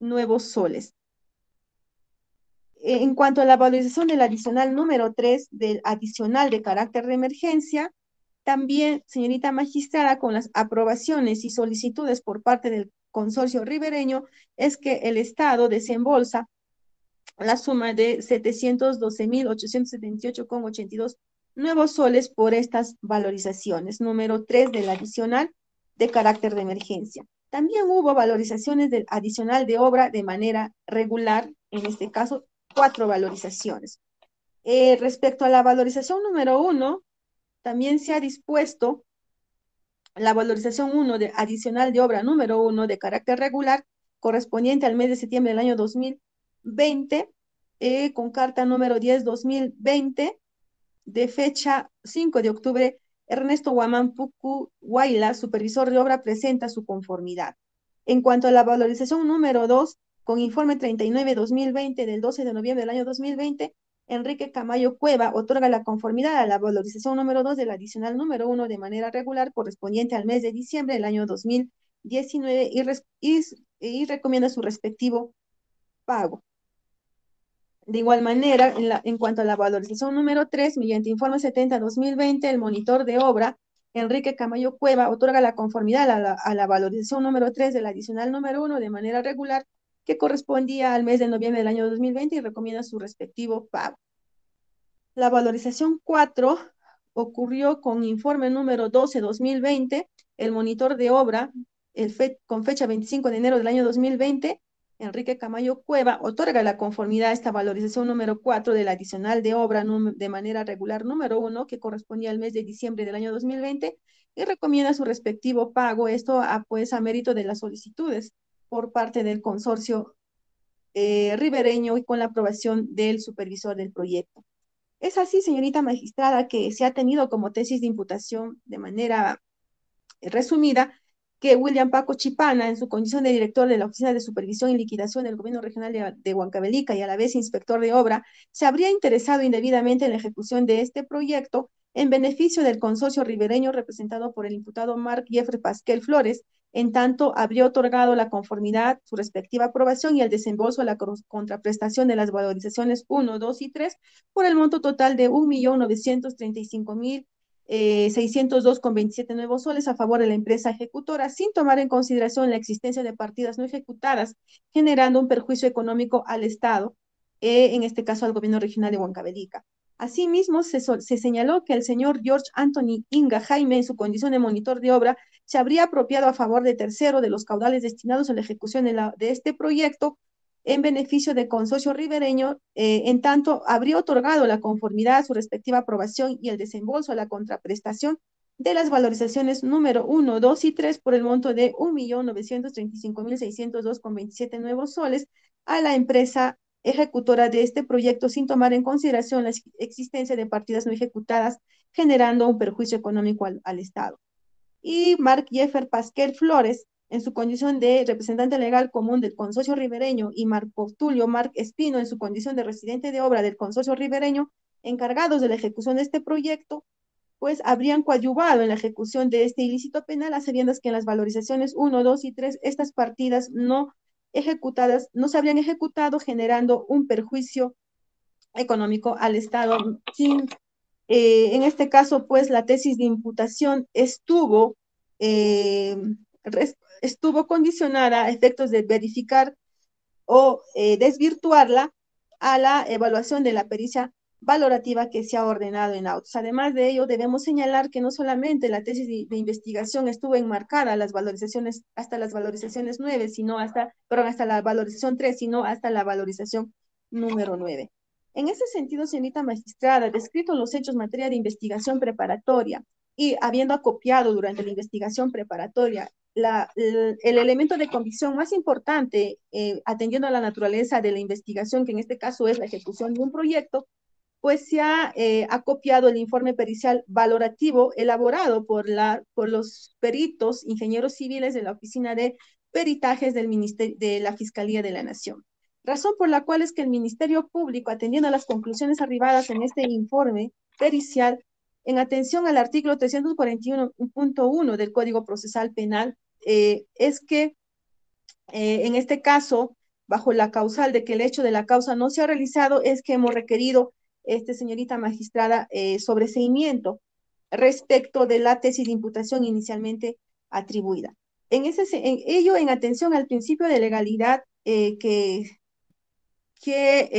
nuevos soles. En cuanto a la valorización del adicional número 3 del adicional de carácter de emergencia, también, señorita magistrada, con las aprobaciones y solicitudes por parte del consorcio ribereño, es que el Estado desembolsa la suma de 712.878,82 nuevos soles por estas valorizaciones. Número 3 del adicional de carácter de emergencia. También hubo valorizaciones del adicional de obra de manera regular, en este caso 4 valorizaciones. Respecto a la valorización número 1, también se ha dispuesto la valorización 1 de adicional de obra número 1 de carácter regular correspondiente al mes de septiembre del año 2020, con carta número 10-2020, de fecha 5 de octubre, Ernesto Guamán Pucu Huayla, supervisor de obra, presenta su conformidad. En cuanto a la valorización número 2, con informe 39-2020 del 12 de noviembre del año 2020, Enrique Camayo Cueva otorga la conformidad a la valorización número 2 del adicional número 1 de manera regular correspondiente al mes de diciembre del año 2019 y recomienda su respectivo pago. De igual manera, en cuanto a la valorización número 3, mediante informe 70-2020, el monitor de obra, Enrique Camayo Cueva, otorga la conformidad a la valorización número 3 del adicional número 1 de manera regular, que correspondía al mes de noviembre del año 2020 y recomienda su respectivo pago. La valorización 4 ocurrió con informe número 12-2020, el monitor de obra, con fecha 25 de enero del año 2020, Enrique Camayo Cueva otorga la conformidad a esta valorización número 4 del adicional de obra de manera regular número 1, que correspondía al mes de diciembre del año 2020, y recomienda su respectivo pago, esto pues a mérito de las solicitudes por parte del consorcio ribereño y con la aprobación del supervisor del proyecto. Es así, señorita magistrada, que se ha tenido como tesis de imputación de manera resumida que William Paco Chipana, en su condición de director de la Oficina de Supervisión y Liquidación del Gobierno Regional de Huancavelica y a la vez inspector de obra, se habría interesado indebidamente en la ejecución de este proyecto en beneficio del consorcio ribereño representado por el imputado Marc Jeffrey Pasquel Flores, en tanto habría otorgado la conformidad, su respectiva aprobación y el desembolso a la contraprestación de las valorizaciones 1, 2 y 3 por el monto total de 1.935.000 602,27 nuevos soles a favor de la empresa ejecutora, sin tomar en consideración la existencia de partidas no ejecutadas, generando un perjuicio económico al Estado, en este caso al gobierno regional de Huancavelica. Asimismo, se señaló que el señor George Anthony Inga Jaime, en su condición de monitor de obra, se habría apropiado a favor de tercero de los caudales destinados a la ejecución de este proyecto, en beneficio del consorcio ribereño, en tanto habría otorgado la conformidad a su respectiva aprobación y el desembolso a la contraprestación de las valorizaciones número 1, 2 y 3 por el monto de 1.935.602,27 nuevos soles a la empresa ejecutora de este proyecto sin tomar en consideración la existencia de partidas no ejecutadas, generando un perjuicio económico al Estado. Y Marc Jeffer Pasquel Flores, en su condición de representante legal común del consorcio ribereño, y Marco Tulio Marc Espino, en su condición de residente de obra del consorcio ribereño, encargados de la ejecución de este proyecto, pues habrían coadyuvado en la ejecución de este ilícito penal, a sabiendas que en las valorizaciones 1, 2 y 3, estas partidas no ejecutadas no se habrían ejecutado, generando un perjuicio económico al Estado. En este caso, pues la tesis de imputación estuvo condicionada a efectos de verificar o desvirtuarla a la evaluación de la pericia valorativa que se ha ordenado en autos. Además de ello, debemos señalar que no solamente la tesis de investigación estuvo enmarcada las valorizaciones, hasta las valorizaciones 9, hasta la valorización 3, sino hasta la valorización número 9. En ese sentido, señorita magistrada, descrito los hechos en materia de investigación preparatoria y habiendo acopiado durante la investigación preparatoria el elemento de convicción más importante, atendiendo a la naturaleza de la investigación, que en este caso es la ejecución de un proyecto, pues se ha acopiado el informe pericial valorativo elaborado por los peritos, ingenieros civiles de la Oficina de Peritajes de la Fiscalía de la Nación. Razón por la cual es que el Ministerio Público, atendiendo a las conclusiones arribadas en este informe pericial, en atención al artículo 341.1 del Código Procesal Penal, es que en este caso, bajo la causal de que el hecho de la causa no se ha realizado, es que hemos requerido, señorita magistrada, sobreseimiento respecto de la tesis de imputación inicialmente atribuida. En ello, en atención al principio de legalidad que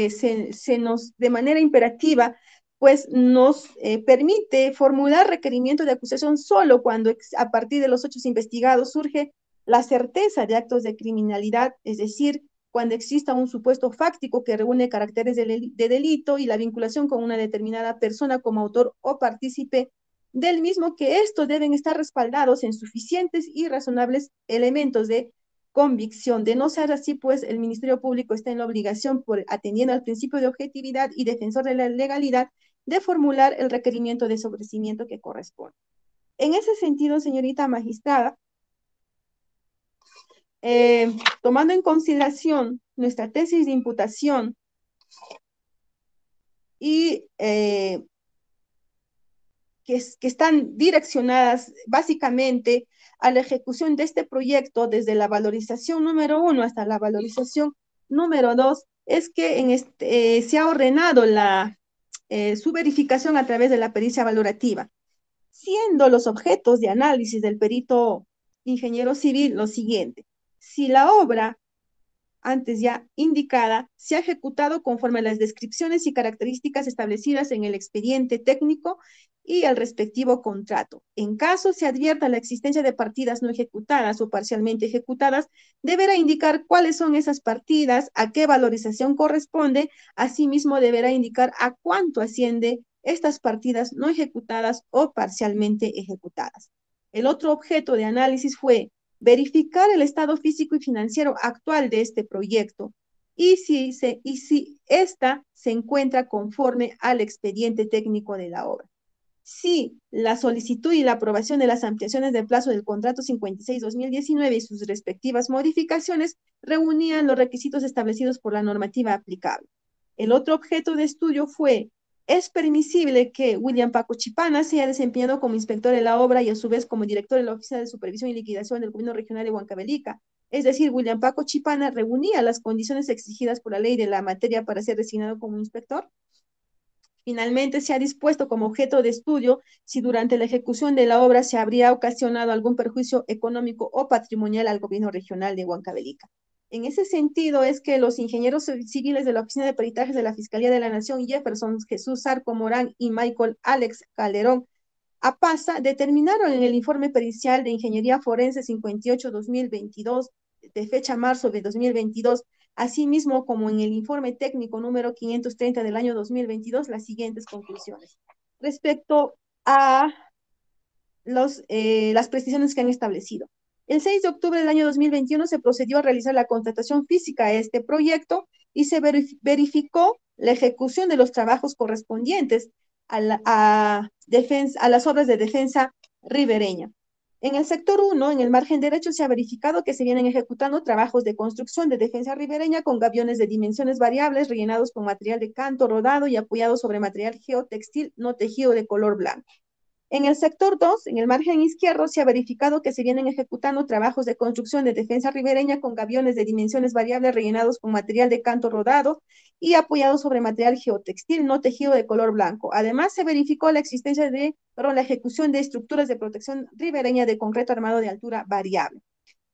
se nos, de manera imperativa, pues nos permite formular requerimiento de acusación solo cuando a partir de los hechos investigados surge la certeza de actos de criminalidad, es decir, cuando exista un supuesto fáctico que reúne caracteres de delito y la vinculación con una determinada persona como autor o partícipe del mismo, que estos deben estar respaldados en suficientes y razonables elementos de convicción. De no ser así, pues el Ministerio Público está en la obligación, atendiendo al principio de objetividad y defensor de la legalidad, de formular el requerimiento de sobreseimiento que corresponde. En ese sentido, señorita magistrada, tomando en consideración nuestra tesis de imputación y que están direccionadas básicamente a la ejecución de este proyecto desde la valorización número 1 hasta la valorización número 2, es que se ha ordenado su verificación a través de la pericia valorativa, siendo los objetos de análisis del perito ingeniero civil lo siguiente. Si la obra antes ya indicada se ha ejecutado conforme a las descripciones y características establecidas en el expediente técnico y el respectivo contrato. En caso se advierta la existencia de partidas no ejecutadas o parcialmente ejecutadas, deberá indicar cuáles son esas partidas, a qué valorización corresponde, asimismo deberá indicar a cuánto asciende estas partidas no ejecutadas o parcialmente ejecutadas. El otro objeto de análisis fue verificar el estado físico y financiero actual de este proyecto y si ésta se encuentra conforme al expediente técnico de la obra. Si la solicitud y la aprobación de las ampliaciones de plazo del contrato 56-2019 y sus respectivas modificaciones reunían los requisitos establecidos por la normativa aplicable. El otro objeto de estudio fue: ¿es permisible que William Paco Chipana se haya desempeñado como inspector de la obra y a su vez como director de la Oficina de Supervisión y Liquidación del Gobierno Regional de Huancavelica? Es decir, William Paco Chipana reunía las condiciones exigidas por la ley de la materia para ser designado como inspector. Finalmente, se ha dispuesto como objeto de estudio si durante la ejecución de la obra se habría ocasionado algún perjuicio económico o patrimonial al Gobierno Regional de Huancavelica. En ese sentido es que los ingenieros civiles de la Oficina de Peritajes de la Fiscalía de la Nación, Jefferson Jesús Zarco Morán y Michael Alex Calderón Apaza, determinaron en el informe pericial de Ingeniería Forense 58-2022, de fecha marzo de 2022, asimismo como en el informe técnico número 530 del año 2022, las siguientes conclusiones. Respecto a las precisiones que han establecido. El 6 de octubre del año 2021 se procedió a realizar la contratación física a este proyecto y se verificó la ejecución de los trabajos correspondientes a las obras de defensa ribereña. En el sector 1, en el margen derecho, se ha verificado que se vienen ejecutando trabajos de construcción de defensa ribereña con gaviones de dimensiones variables rellenados con material de canto rodado y apoyados sobre material geotextil no tejido de color blanco. En el sector 2, en el margen izquierdo, se ha verificado que se vienen ejecutando trabajos de construcción de defensa ribereña con gaviones de dimensiones variables rellenados con material de canto rodado y apoyados sobre material geotextil no tejido de color blanco. Además, se verificó la existencia la ejecución de estructuras de protección ribereña de concreto armado de altura variable.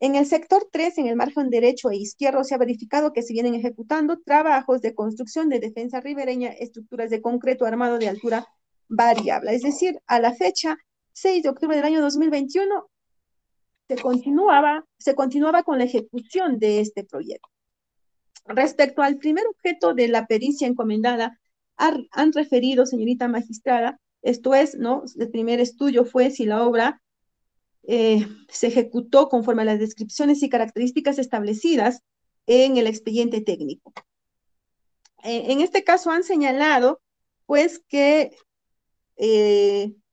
En el sector 3, en el margen derecho e izquierdo, se ha verificado que se vienen ejecutando trabajos de construcción de defensa ribereña, estructuras de concreto armado de altura variable. Es decir, a la fecha 6 de octubre del año 2021 se continuaba con la ejecución de este proyecto. Respecto al primer objeto de la pericia encomendada, han referido, señorita magistrada, esto es, ¿no? El primer estudio fue si la obra se ejecutó conforme a las descripciones y características establecidas en el expediente técnico. En este caso han señalado, pues, que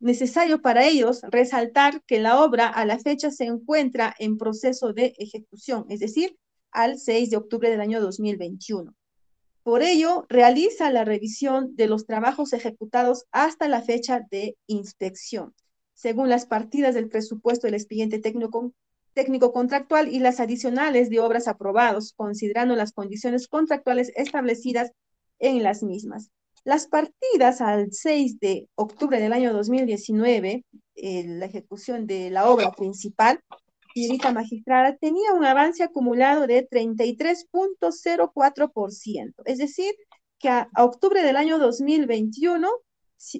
necesario para ellos resaltar que la obra a la fecha se encuentra en proceso de ejecución, es decir, al 6 de octubre del año 2021. Por ello, realiza la revisión de los trabajos ejecutados hasta la fecha de inspección, según las partidas del presupuesto del expediente técnico contractual y las adicionales de obras aprobados, considerando las condiciones contractuales establecidas en las mismas. Las partidas al 6 de octubre del año 2019, la ejecución de la obra principal, señorita magistrada, tenía un avance acumulado de 33.04%. Es decir, que a octubre del año 2021,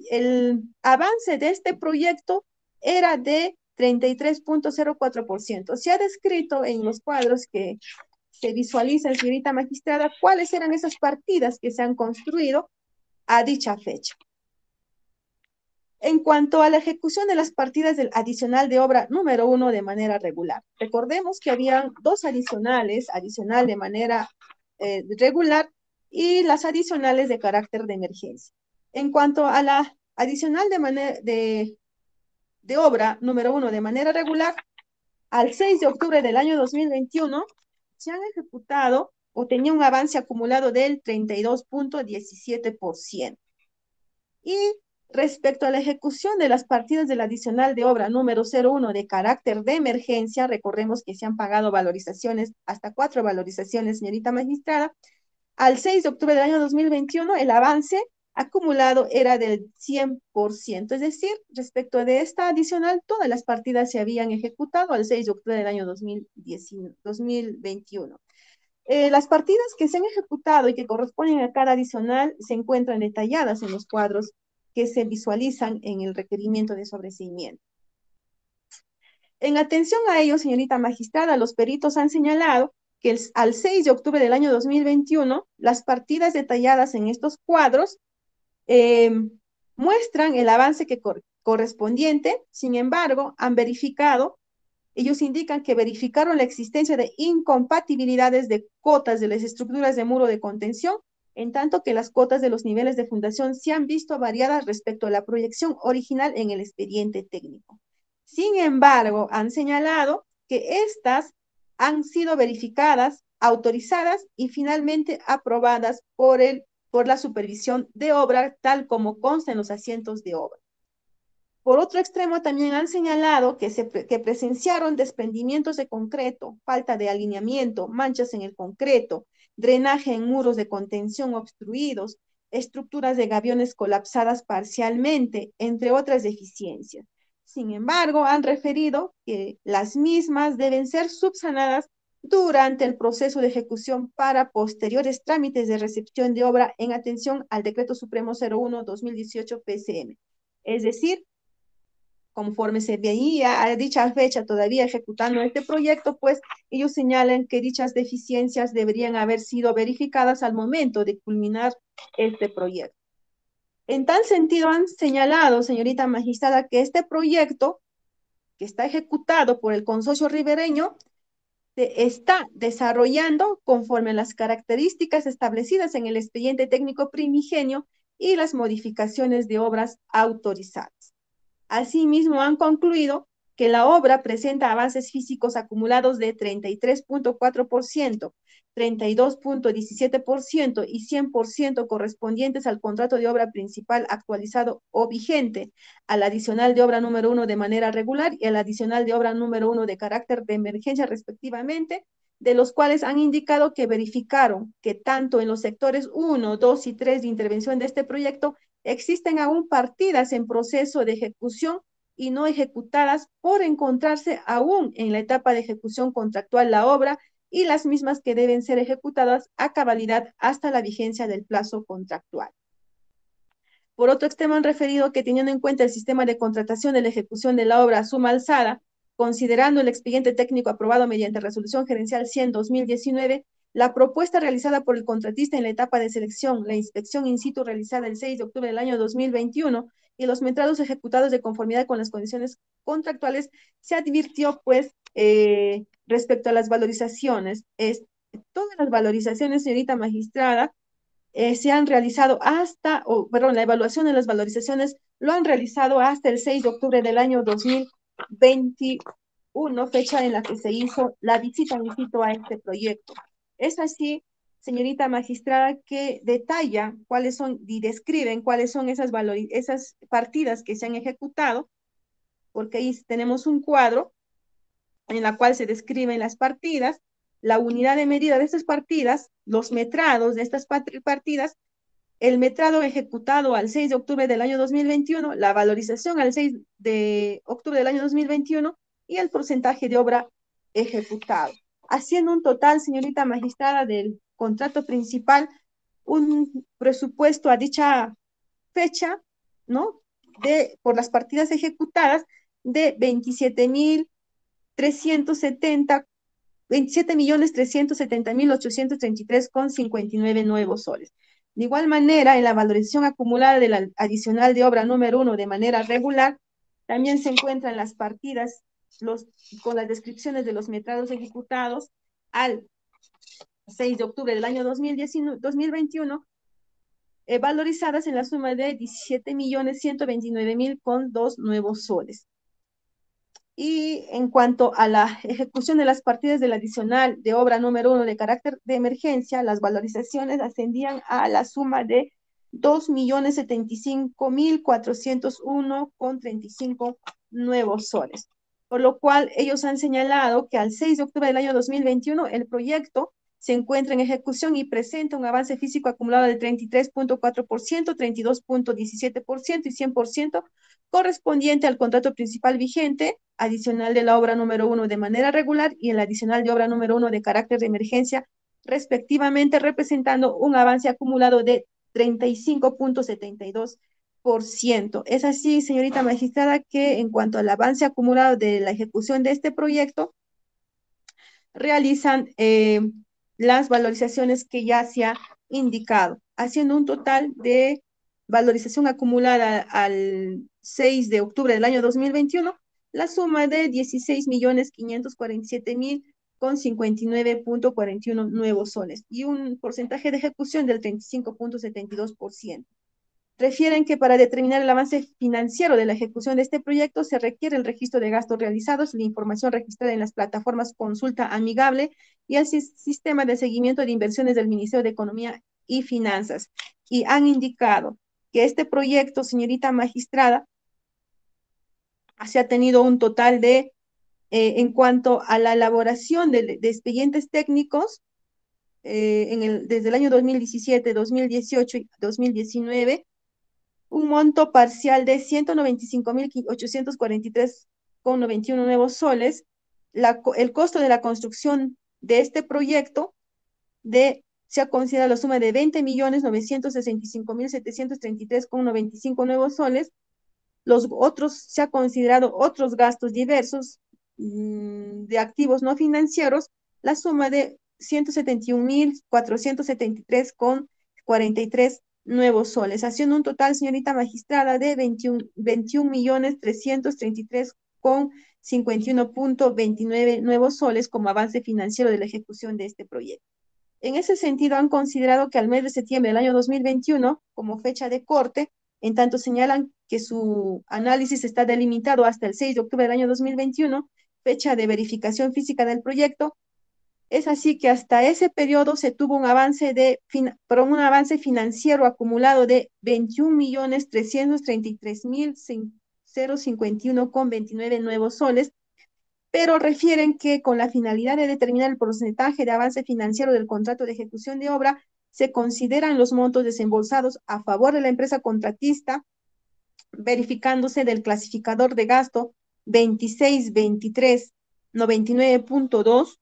el avance de este proyecto era de 33.04%. Se ha descrito en los cuadros que se visualizan, señorita magistrada, cuáles eran esas partidas que se han construido a dicha fecha. En cuanto a la ejecución de las partidas del adicional de obra número 1 de manera regular, recordemos que habían dos adicionales, adicional de manera regular y las adicionales de carácter de emergencia. En cuanto a la adicional de obra número 1 de manera regular, al 6 de octubre del año 2021 se han ejecutado o tenía un avance acumulado del 32.17%. Y respecto a la ejecución de las partidas del adicional de obra número 01 de carácter de emergencia, recordemos que se han pagado valorizaciones, hasta 4 valorizaciones, señorita magistrada, al 6 de octubre del año 2021, el avance acumulado era del 100%, es decir, respecto de esta adicional, todas las partidas se habían ejecutado al 6 de octubre del año 2021. Las partidas que se han ejecutado y que corresponden a cada adicional se encuentran detalladas en los cuadros que se visualizan en el requerimiento de sobreseimiento. En atención a ello, señorita magistrada, los peritos han señalado que al 6 de octubre del año 2021, las partidas detalladas en estos cuadros muestran el avance correspondiente. Sin embargo, ellos indican que verificaron la existencia de incompatibilidades de cotas de las estructuras de muro de contención, en tanto que las cotas de los niveles de fundación se han visto variadas respecto a la proyección original en el expediente técnico. Sin embargo, han señalado que estas han sido verificadas, autorizadas y finalmente aprobadas por la supervisión de obra, tal como consta en los asientos de obra. Por otro extremo, también han señalado que presenciaron desprendimientos de concreto, falta de alineamiento, manchas en el concreto, drenaje en muros de contención obstruidos, estructuras de gaviones colapsadas parcialmente, entre otras deficiencias. Sin embargo, han referido que las mismas deben ser subsanadas durante el proceso de ejecución para posteriores trámites de recepción de obra en atención al Decreto Supremo 01/2018 PCM. Es decir, conforme se veía a dicha fecha todavía ejecutando este proyecto, pues ellos señalan que dichas deficiencias deberían haber sido verificadas al momento de culminar este proyecto. En tal sentido, han señalado, señorita magistrada, que este proyecto que está ejecutado por el consorcio ribereño se está desarrollando conforme a las características establecidas en el expediente técnico primigenio y las modificaciones de obras autorizadas. Asimismo, han concluido que la obra presenta avances físicos acumulados de 33.4%, 32.17% y 100% correspondientes al contrato de obra principal actualizado o vigente, al adicional de obra número 1 de manera regular y al adicional de obra número 1 de carácter de emergencia respectivamente, de los cuales han indicado que verificaron que tanto en los sectores 1, 2 y 3 de intervención de este proyecto existen aún partidas en proceso de ejecución y no ejecutadas por encontrarse aún en la etapa de ejecución contractual la obra y las mismas que deben ser ejecutadas a cabalidad hasta la vigencia del plazo contractual. Por otro extremo, han referido que teniendo en cuenta el sistema de contratación de la ejecución de la obra a suma alzada, considerando el expediente técnico aprobado mediante resolución gerencial 100/2019, la propuesta realizada por el contratista en la etapa de selección, la inspección in situ realizada el 6 de octubre del año 2021 y los metrados ejecutados de conformidad con las condiciones contractuales, se advirtió, pues, respecto a las valorizaciones. Todas las valorizaciones, señorita magistrada, se han realizado la evaluación de las valorizaciones lo han realizado hasta el 6 de octubre del año 2021, fecha en la que se hizo la visita in situ a este proyecto. Es así, señorita magistrada, que detalla cuáles son y describen cuáles son esas partidas que se han ejecutado, porque ahí tenemos un cuadro en la cual se describen las partidas, la unidad de medida de estas partidas, los metrados de estas partidas, el metrado ejecutado al 6 de octubre del año 2021, la valorización al 6 de octubre del año 2021 y el porcentaje de obra ejecutado. Haciendo un total, señorita magistrada, del contrato principal, un presupuesto a dicha fecha, ¿no? Por las partidas ejecutadas de 27.370.833,59 nuevos soles. De igual manera, en la valorización acumulada de la adicional de obra número 1 de manera regular, también se encuentran las partidas con las descripciones de los metrados ejecutados al 6 de octubre del año 2021, valorizadas en la suma de 17.129.000,2 nuevos soles. Y en cuanto a la ejecución de las partidas del adicional de obra número 1 de carácter de emergencia, las valorizaciones ascendían a la suma de 2.075.401,35 nuevos soles. Por lo cual ellos han señalado que al 6 de octubre del año 2021 el proyecto se encuentra en ejecución y presenta un avance físico acumulado de 33.4%, 32.17% y 100% correspondiente al contrato principal vigente, adicional de la obra número 1 de manera regular y el adicional de obra número 1 de carácter de emergencia, respectivamente, representando un avance acumulado de 35.72%. Es así, señorita magistrada, que en cuanto al avance acumulado de la ejecución de este proyecto, realizan las valorizaciones que ya se ha indicado, haciendo un total de valorización acumulada al 6 de octubre del año 2021, la suma de 16.547.000 con 59.41 nuevos soles y un porcentaje de ejecución del 35.72%. Refieren que para determinar el avance financiero de la ejecución de este proyecto se requiere el registro de gastos realizados, la información registrada en las plataformas Consulta Amigable y el sistema de seguimiento de inversiones del Ministerio de Economía y Finanzas. Y han indicado que este proyecto, señorita magistrada, se ha tenido un total de, en cuanto a la elaboración de expedientes técnicos, desde el año 2017, 2018 y 2019, un monto parcial de 195.843,91 nuevos soles. El costo de la construcción de este proyecto se ha considerado la suma de 20.965.733,95 nuevos soles. Se ha considerado otros gastos diversos de activos no financieros, la suma de 171.473,43 nuevos soles, haciendo un total, señorita magistrada, de 21.333,51.29 nuevos soles como avance financiero de la ejecución de este proyecto. En ese sentido, han considerado que al mes de septiembre del año 2021, como fecha de corte, en tanto señalan que su análisis está delimitado hasta el 6 de octubre del año 2021, fecha de verificación física del proyecto. Es así que hasta ese periodo se tuvo un avance financiero acumulado de 21.333.051,29 nuevos soles, pero refieren que con la finalidad de determinar el porcentaje de avance financiero del contrato de ejecución de obra, se consideran los montos desembolsados a favor de la empresa contratista, verificándose del clasificador de gasto 262399.2.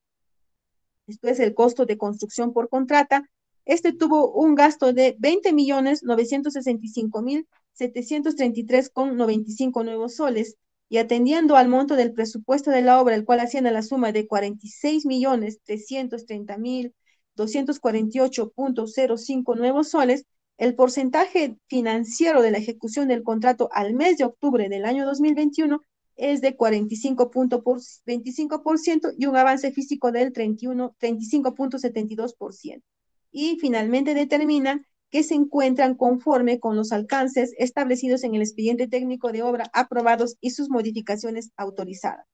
Esto es el costo de construcción por contrata. Este tuvo un gasto de 20.965.733,95 nuevos soles, y atendiendo al monto del presupuesto de la obra, el cual asciende a la suma de 46.330.248.05 nuevos soles, el porcentaje financiero de la ejecución del contrato al mes de octubre del año 2021 es de 45.25% y un avance físico del 35.72%. Y finalmente determinan que se encuentran conforme con los alcances establecidos en el expediente técnico de obra aprobados y sus modificaciones autorizadas.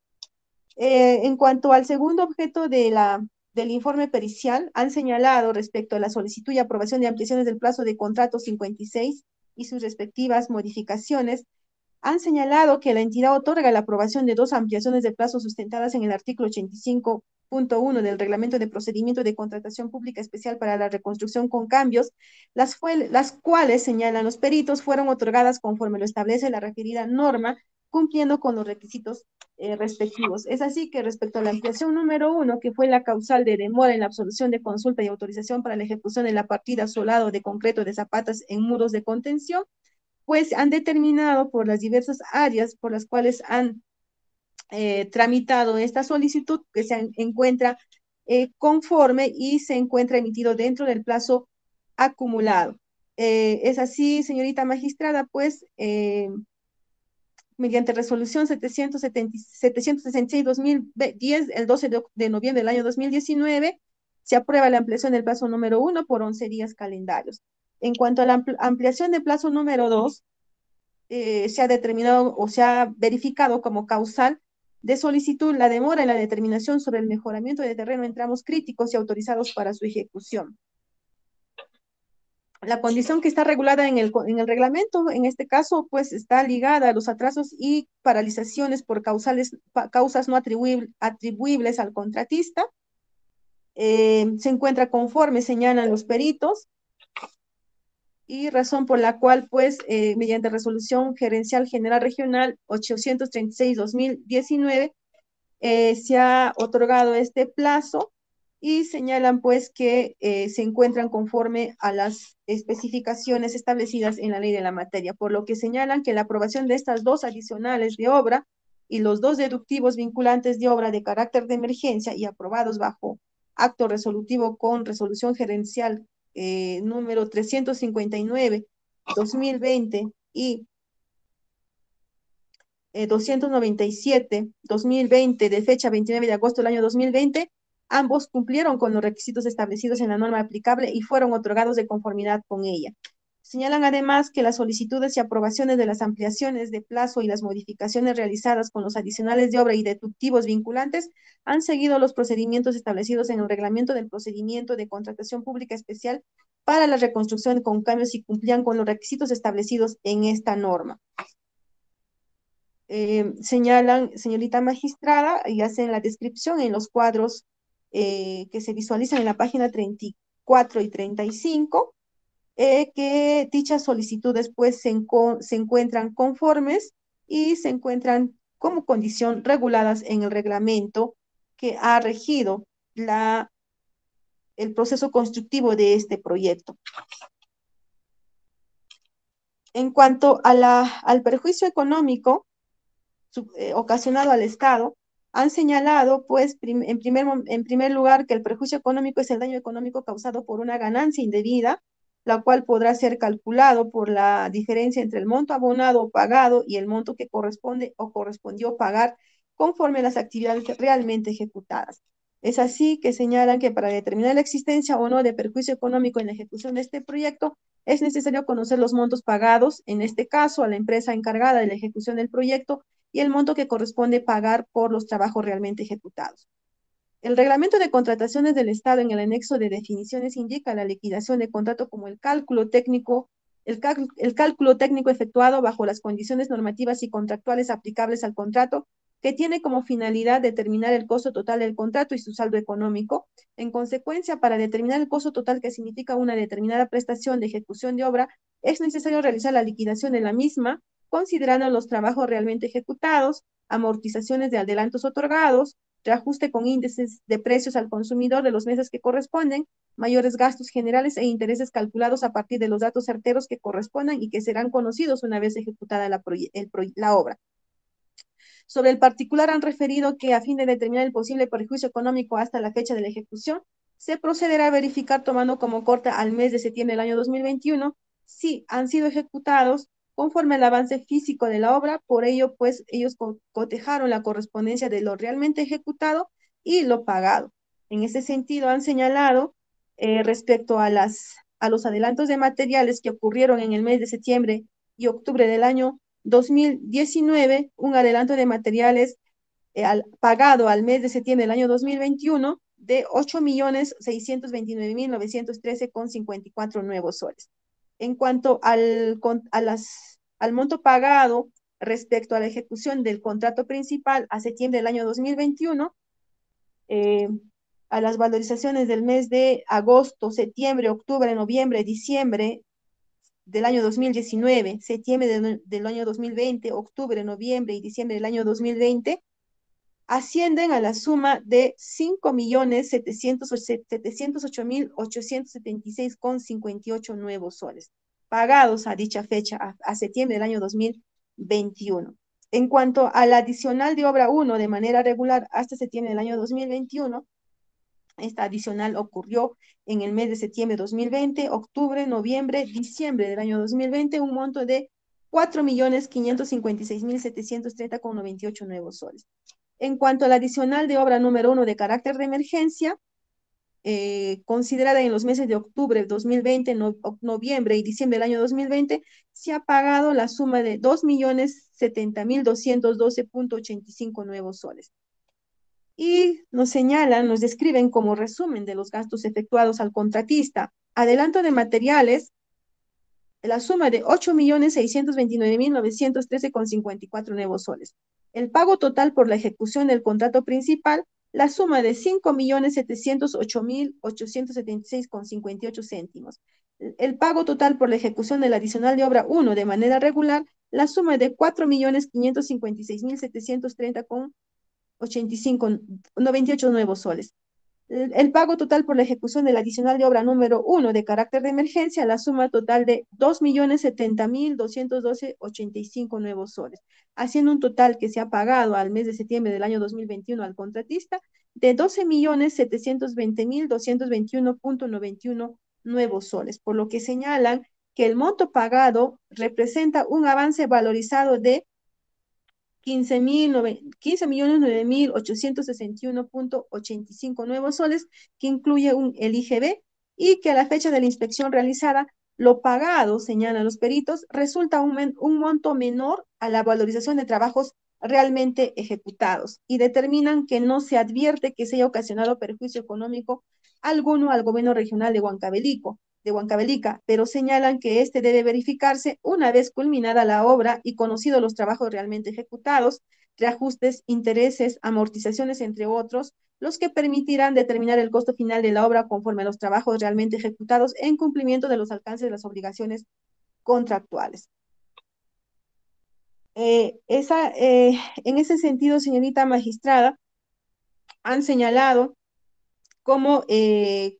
En cuanto al segundo objeto del informe pericial, han señalado respecto a la solicitud y aprobación de ampliaciones del plazo de contrato 56 y sus respectivas modificaciones, han señalado que la entidad otorga la aprobación de 2 ampliaciones de plazo sustentadas en el artículo 85.1 del Reglamento de Procedimiento de Contratación Pública Especial para la Reconstrucción con cambios, las cuales, señalan los peritos, fueron otorgadas conforme lo establece la referida norma, cumpliendo con los requisitos respectivos. Es así que respecto a la ampliación número 1, que fue la causal de demora en la absolución de consulta y autorización para la ejecución de la partida solado de concreto de zapatas en muros de contención, pues han determinado por las diversas áreas por las cuales han tramitado esta solicitud que se encuentra conforme y se encuentra emitido dentro del plazo acumulado. Es así, señorita magistrada, pues mediante resolución 766-2010, el 12 de noviembre del año 2019, se aprueba la ampliación del plazo número 1 por 11 días calendarios. En cuanto a la ampliación del plazo número 2, se ha determinado o se ha verificado como causal de solicitud la demora en la determinación sobre el mejoramiento de terreno en tramos críticos y autorizados para su ejecución. La condición que está regulada en el reglamento, en este caso, pues está ligada a los atrasos y paralizaciones por causas no atribuibles al contratista. se encuentra conforme, señalan los peritos, y razón por la cual, pues, mediante resolución gerencial general regional 836-2019, se ha otorgado este plazo y señalan, pues, que se encuentran conforme a las especificaciones establecidas en la ley de la materia, por lo que señalan que la aprobación de estas dos adicionales de obra y los dos deductivos vinculantes de obra de carácter de emergencia y aprobados bajo acto resolutivo con resolución gerencial número 359/2020 y 297/2020 de fecha 29 de agosto del año 2020, ambos cumplieron con los requisitos establecidos en la norma aplicable y fueron otorgados de conformidad con ella. Señalan además que las solicitudes y aprobaciones de las ampliaciones de plazo y las modificaciones realizadas con los adicionales de obra y deductivos vinculantes han seguido los procedimientos establecidos en el reglamento del procedimiento de contratación pública especial para la reconstrucción con cambios y cumplían con los requisitos establecidos en esta norma. Señalan, señorita magistrada, y hacen la descripción en los cuadros que se visualizan en la página 34 y 35, que dichas solicitudes pues se encuentran conformes y se encuentran como condición reguladas en el reglamento que ha regido el proceso constructivo de este proyecto. En cuanto a al perjuicio económico ocasionado al Estado, han señalado, pues, en primer lugar, que el perjuicio económico es el daño económico causado por una ganancia indebida, la cual podrá ser calculado por la diferencia entre el monto abonado o pagado y el monto que corresponde o correspondió pagar conforme a las actividades realmente ejecutadas. Es así que señalan que para determinar la existencia o no de perjuicio económico en la ejecución de este proyecto, es necesario conocer los montos pagados, en este caso, a la empresa encargada de la ejecución del proyecto, y el monto que corresponde pagar por los trabajos realmente ejecutados. El reglamento de contrataciones del Estado en el anexo de definiciones indica la liquidación de contrato como el cálculo técnico efectuado bajo las condiciones normativas y contractuales aplicables al contrato, que tiene como finalidad determinar el costo total del contrato y su saldo económico. En consecuencia, para determinar el costo total, que significa una determinada prestación de ejecución de obra, es necesario realizar la liquidación de la misma, considerando los trabajos realmente ejecutados, amortizaciones de adelantos otorgados, reajuste con índices de precios al consumidor de los meses que corresponden, mayores gastos generales e intereses calculados a partir de los datos certeros que correspondan y que serán conocidos una vez ejecutada la obra. Sobre el particular han referido que a fin de determinar el posible perjuicio económico hasta la fecha de la ejecución, se procederá a verificar tomando como corte al mes de septiembre del año 2021 si han sido ejecutados conforme al avance físico de la obra. Por ello, pues, ellos cotejaron la correspondencia de lo realmente ejecutado y lo pagado. En ese sentido, han señalado respecto a los adelantos de materiales que ocurrieron en el mes de septiembre y octubre del año 2019, un adelanto de materiales pagado al mes de septiembre del año 2021 de 8.629.913,54 nuevos soles. En cuanto al monto pagado respecto a la ejecución del contrato principal a septiembre del año 2021, a las valorizaciones del mes de agosto, septiembre, octubre, noviembre, diciembre del año 2019, septiembre del año 2020, octubre, noviembre y diciembre del año 2020, ascienden a la suma de 5.708.876,58 nuevos soles, pagados a dicha fecha, a septiembre del año 2021. En cuanto al adicional de obra 1 de manera regular hasta septiembre del año 2021, esta adicional ocurrió en el mes de septiembre de 2020, octubre, noviembre, diciembre del año 2020, un monto de 4.556.730,98 nuevos soles. En cuanto al adicional de obra número 1 de carácter de emergencia, considerada en los meses de octubre de 2020, noviembre y diciembre del año 2020, se ha pagado la suma de 2.070.212,85 nuevos soles. Y nos señalan, nos describen como resumen de los gastos efectuados al contratista. Adelanto de materiales, la suma de 8.629.913,54 nuevos soles. El pago total por la ejecución del contrato principal, la suma de 5.708.876,58 céntimos. El pago total por la ejecución del adicional de obra 1 de manera regular, la suma de 4.556.730,85, 98 nuevos soles. El pago total por la ejecución del adicional de obra número 1 de carácter de emergencia, la suma total de 2.070.212,85 nuevos soles, haciendo un total que se ha pagado al mes de septiembre del año 2021 al contratista de 12.720.221,91 nuevos soles, por lo que señalan que el monto pagado representa un avance valorizado de 15.009.861,85 nuevos soles, que incluye el IGB, y que a la fecha de la inspección realizada, lo pagado, señalan los peritos, resulta un monto menor a la valorización de trabajos realmente ejecutados, y determinan que no se advierte que se haya ocasionado perjuicio económico alguno al gobierno regional de Huancavelica, pero señalan que este debe verificarse una vez culminada la obra y conocidos los trabajos realmente ejecutados, reajustes, intereses, amortizaciones, entre otros, los que permitirán determinar el costo final de la obra conforme a los trabajos realmente ejecutados en cumplimiento de los alcances de las obligaciones contractuales. En ese sentido, señorita magistrada, han señalado como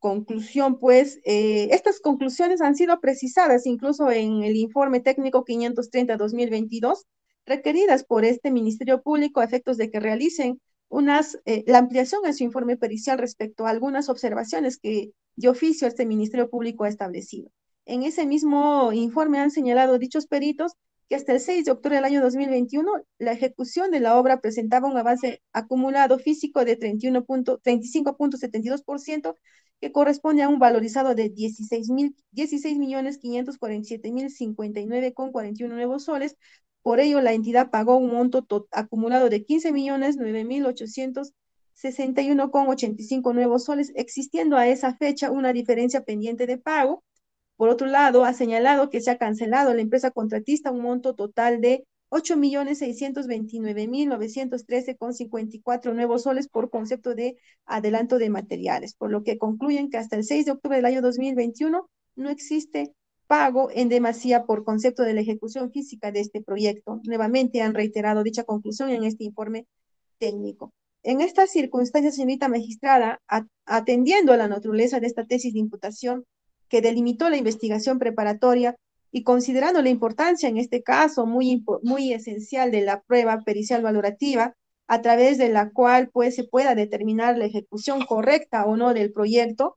conclusión, pues, estas conclusiones han sido precisadas incluso en el informe técnico 530-2022, requeridas por este Ministerio Público a efectos de que realicen la ampliación en su informe pericial respecto a algunas observaciones que de oficio este Ministerio Público ha establecido. En ese mismo informe han señalado dichos peritos que hasta el 6 de octubre del año 2021, la ejecución de la obra presentaba un avance acumulado físico de 35,72%, que corresponde a un valorizado de 16.547.059,41 nuevos soles. Por ello, la entidad pagó un monto acumulado de 15.009.861,85 nuevos soles, existiendo a esa fecha una diferencia pendiente de pago. Por otro lado, ha señalado que se ha cancelado a la empresa contratista un monto total de 8.629.913,54 nuevos soles por concepto de adelanto de materiales, por lo que concluyen que hasta el 6 de octubre del año 2021 no existe pago en demasía por concepto de la ejecución física de este proyecto. Nuevamente han reiterado dicha conclusión en este informe técnico. En estas circunstancias, señorita magistrada, atendiendo a la naturaleza de esta tesis de imputación que delimitó la investigación preparatoria y considerando la importancia en este caso muy esencial de la prueba pericial valorativa, a través de la cual pues se pueda determinar la ejecución correcta o no del proyecto,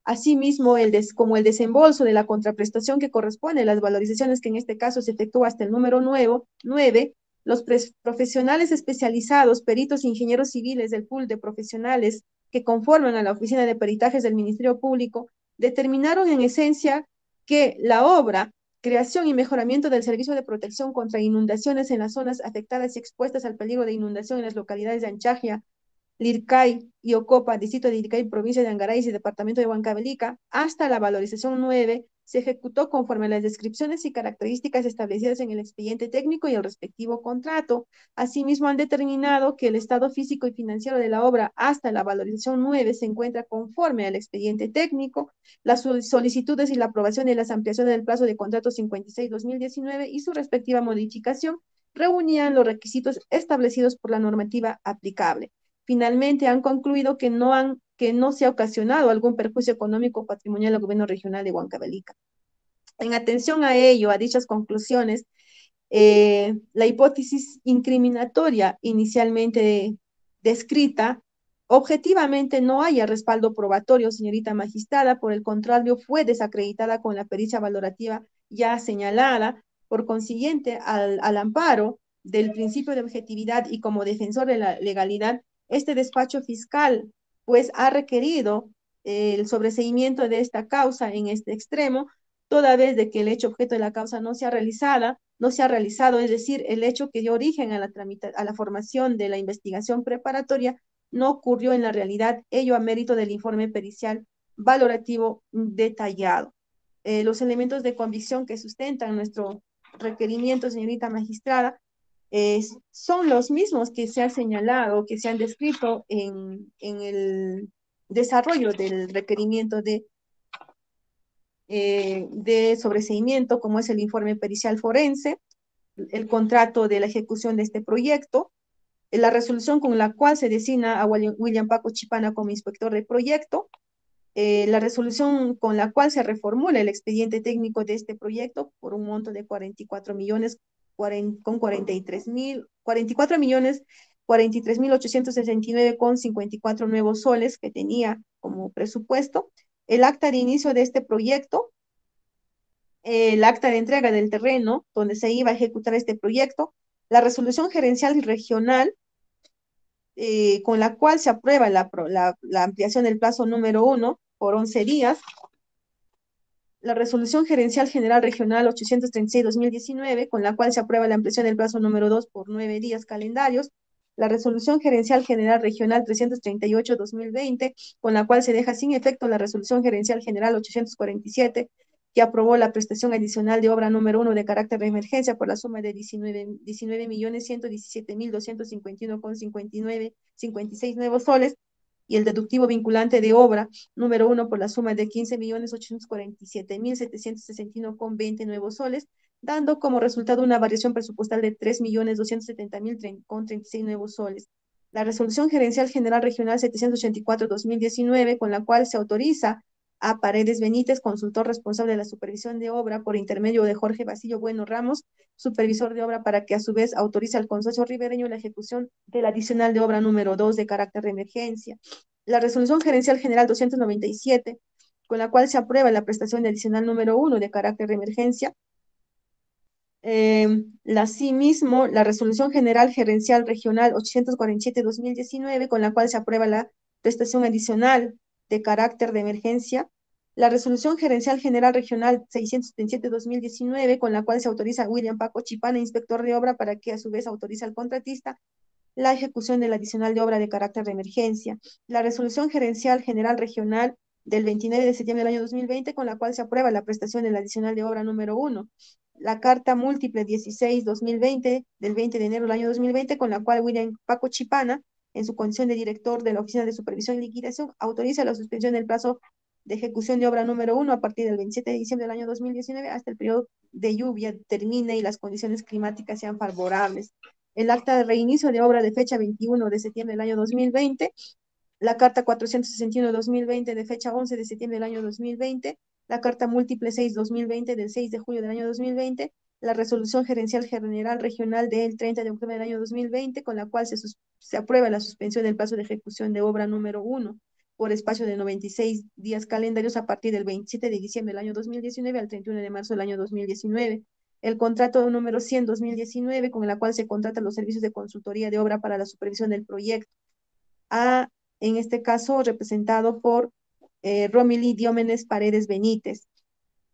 asimismo como el desembolso de la contraprestación que corresponde a las valorizaciones que en este caso se efectúa hasta el número 9, los profesionales especializados, peritos e ingenieros civiles del pool de profesionales que conforman a la Oficina de Peritajes del Ministerio Público, determinaron en esencia que la obra, creación y mejoramiento del servicio de protección contra inundaciones en las zonas afectadas y expuestas al peligro de inundación en las localidades de Anchajia, Lircay y Ocopa, distrito de Lircay, provincia de Angaray y departamento de Huancavelica, hasta la valorización 9, se ejecutó conforme a las descripciones y características establecidas en el expediente técnico y el respectivo contrato. Asimismo, han determinado que el estado físico y financiero de la obra hasta la valorización 9 se encuentra conforme al expediente técnico, las solicitudes y la aprobación de las ampliaciones del plazo de contrato 56-2019 y su respectiva modificación reunían los requisitos establecidos por la normativa aplicable. Finalmente, han concluido que no se ha ocasionado algún perjuicio económico o patrimonial al gobierno regional de Huancavelica. En atención a ello, a dichas conclusiones, la hipótesis incriminatoria inicialmente descrita, objetivamente no haya respaldo probatorio, señorita magistrada, por el contrario, fue desacreditada con la pericia valorativa ya señalada. Por consiguiente, al amparo del principio de objetividad y como defensor de la legalidad, este despacho fiscal pues ha requerido el sobreseimiento de esta causa en este extremo, toda vez de que el hecho objeto de la causa no se ha realizado, es decir, el hecho que dio origen a la formación de la investigación preparatoria no ocurrió en la realidad, ello a mérito del informe pericial valorativo detallado. Los elementos de convicción que sustentan nuestro requerimiento, señorita magistrada, son los mismos que se han señalado, que se han descrito en el desarrollo del requerimiento de sobreseimiento, como es el informe pericial forense, el contrato de la ejecución de este proyecto, la resolución con la cual se designa a William Paco Chipana como inspector de proyecto, la resolución con la cual se reformula el expediente técnico de este proyecto por un monto de 44 millones con 44 millones 43.869 con 54 nuevos soles que tenía como presupuesto, el acta de inicio de este proyecto, el acta de entrega del terreno donde se iba a ejecutar este proyecto, la resolución gerencial regional con la cual se aprueba la ampliación del plazo número 1 por 11 días, la resolución gerencial general regional 836-2019, con la cual se aprueba la ampliación del plazo número 2 por 9 días calendarios, la resolución gerencial general regional 338-2020, con la cual se deja sin efecto la resolución gerencial general 847, que aprobó la prestación adicional de obra número 1 de carácter de emergencia por la suma de 19.117.251,59, 56 nuevos soles, y el deductivo vinculante de obra número 1 por la suma de 15.847.761,20 nuevos soles, dando como resultado una variación presupuestal de 3.270.036 nuevos soles. La resolución gerencial general regional 784-2019, con la cual se autoriza a Paredes Benítez, consultor responsable de la supervisión de obra, por intermedio de Jorge Basilio Bueno Ramos, supervisor de obra, para que a su vez autorice al consorcio ribereño la ejecución del adicional de obra número 2 de carácter de emergencia. La resolución gerencial general 297, con la cual se aprueba la prestación de adicional número 1 de carácter de emergencia. Asimismo, la resolución general gerencial regional 847-2019, con la cual se aprueba la prestación adicional de carácter de emergencia. La resolución gerencial general regional 677-2019, con la cual se autoriza a William Paco Chipana, inspector de obra, para que a su vez autorice al contratista la ejecución del adicional de obra de carácter de emergencia. La resolución gerencial general regional del 29 de septiembre del año 2020, con la cual se aprueba la prestación del adicional de obra número 1. La carta múltiple 16-2020 del 20 de enero del año 2020, con la cual William Paco Chipana, en su condición de director de la Oficina de Supervisión y Liquidación, autoriza la suspensión del plazo de ejecución de obra número 1 a partir del 27 de diciembre del año 2019 hasta el periodo de lluvia termine y las condiciones climáticas sean favorables. El acta de reinicio de obra de fecha 21 de septiembre del año 2020, la carta 461-2020 de fecha 11 de septiembre del año 2020, la carta múltiple 6-2020 del 6 de julio del año 2020, la resolución gerencial general regional del 30 de octubre del año 2020, con la cual se aprueba la suspensión del plazo de ejecución de obra número 1 por espacio de 96 días calendarios a partir del 27 de diciembre del año 2019 al 31 de marzo del año 2019. El contrato número 100-2019, con la cual se contratan los servicios de consultoría de obra para la supervisión del proyecto, en este caso representado por Romilly Diómenes Paredes Benítez.